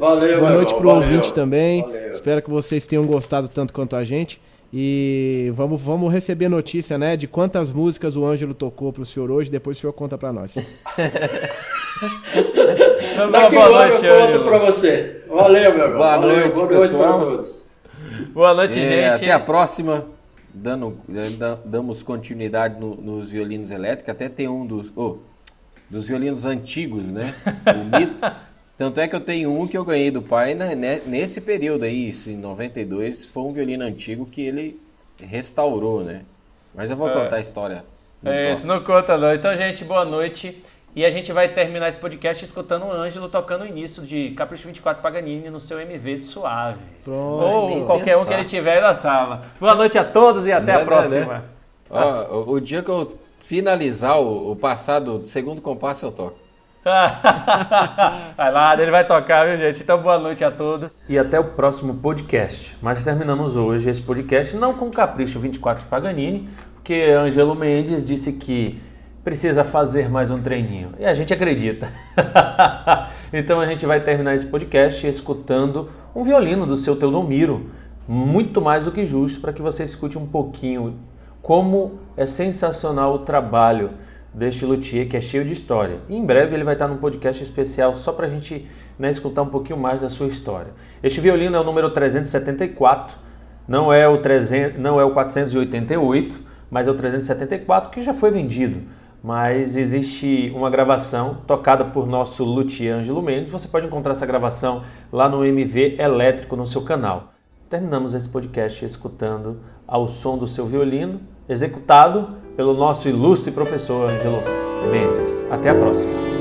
ouvinte também. Valeu. Espero que vocês tenham gostado tanto quanto a gente. E vamos receber notícia, né? De quantas músicas o Ângelo tocou pro senhor hoje. Depois o senhor conta pra nós. Daqui um ano eu conto pra você. Valeu, meu irmão. Boa noite, boa noite pessoal. para todos. Boa noite, gente. Até a próxima. Damos continuidade nos violinos elétricos. Até tem um dos violinos antigos, né? O mito. Tanto é que eu tenho um que eu ganhei do pai nesse período aí, isso, em 92. Foi um violino antigo que ele restaurou, né? Mas eu vou contar a história. Isso, não conta não. Então, gente, boa noite. E a gente vai terminar esse podcast escutando o Ângelo tocando o início de Capricho 24 Paganini no seu MV suave. Pronto. Ou em qualquer um que ele tiver na sala. Boa noite a todos e até a próxima. Ó, o dia que eu finalizar o passado, segundo compasso, eu toco. Vai lá, ele vai tocar, viu, gente? Então, boa noite a todos. E até o próximo podcast. Mas terminamos hoje esse podcast não com Capricho 24 de Paganini, porque Ângelo Mendes disse que precisa fazer mais um treininho. E a gente acredita. Então a gente vai terminar esse podcast escutando um violino do seu Teodomiro, muito mais do que justo, para que você escute um pouquinho como é sensacional o trabalho deste luthier, que é cheio de história. E em breve ele vai estar num podcast especial só para a gente escutar um pouquinho mais da sua história. Este violino é o número 374, não é o 488, mas é o 374 que já foi vendido. Mas existe uma gravação tocada por nosso luthier Ângelo Mendes. Você pode encontrar essa gravação lá no MV Elétrico no seu canal. Terminamos esse podcast escutando ao som do seu violino, executado pelo nosso ilustre professor Ângelo Mendes. Até a próxima.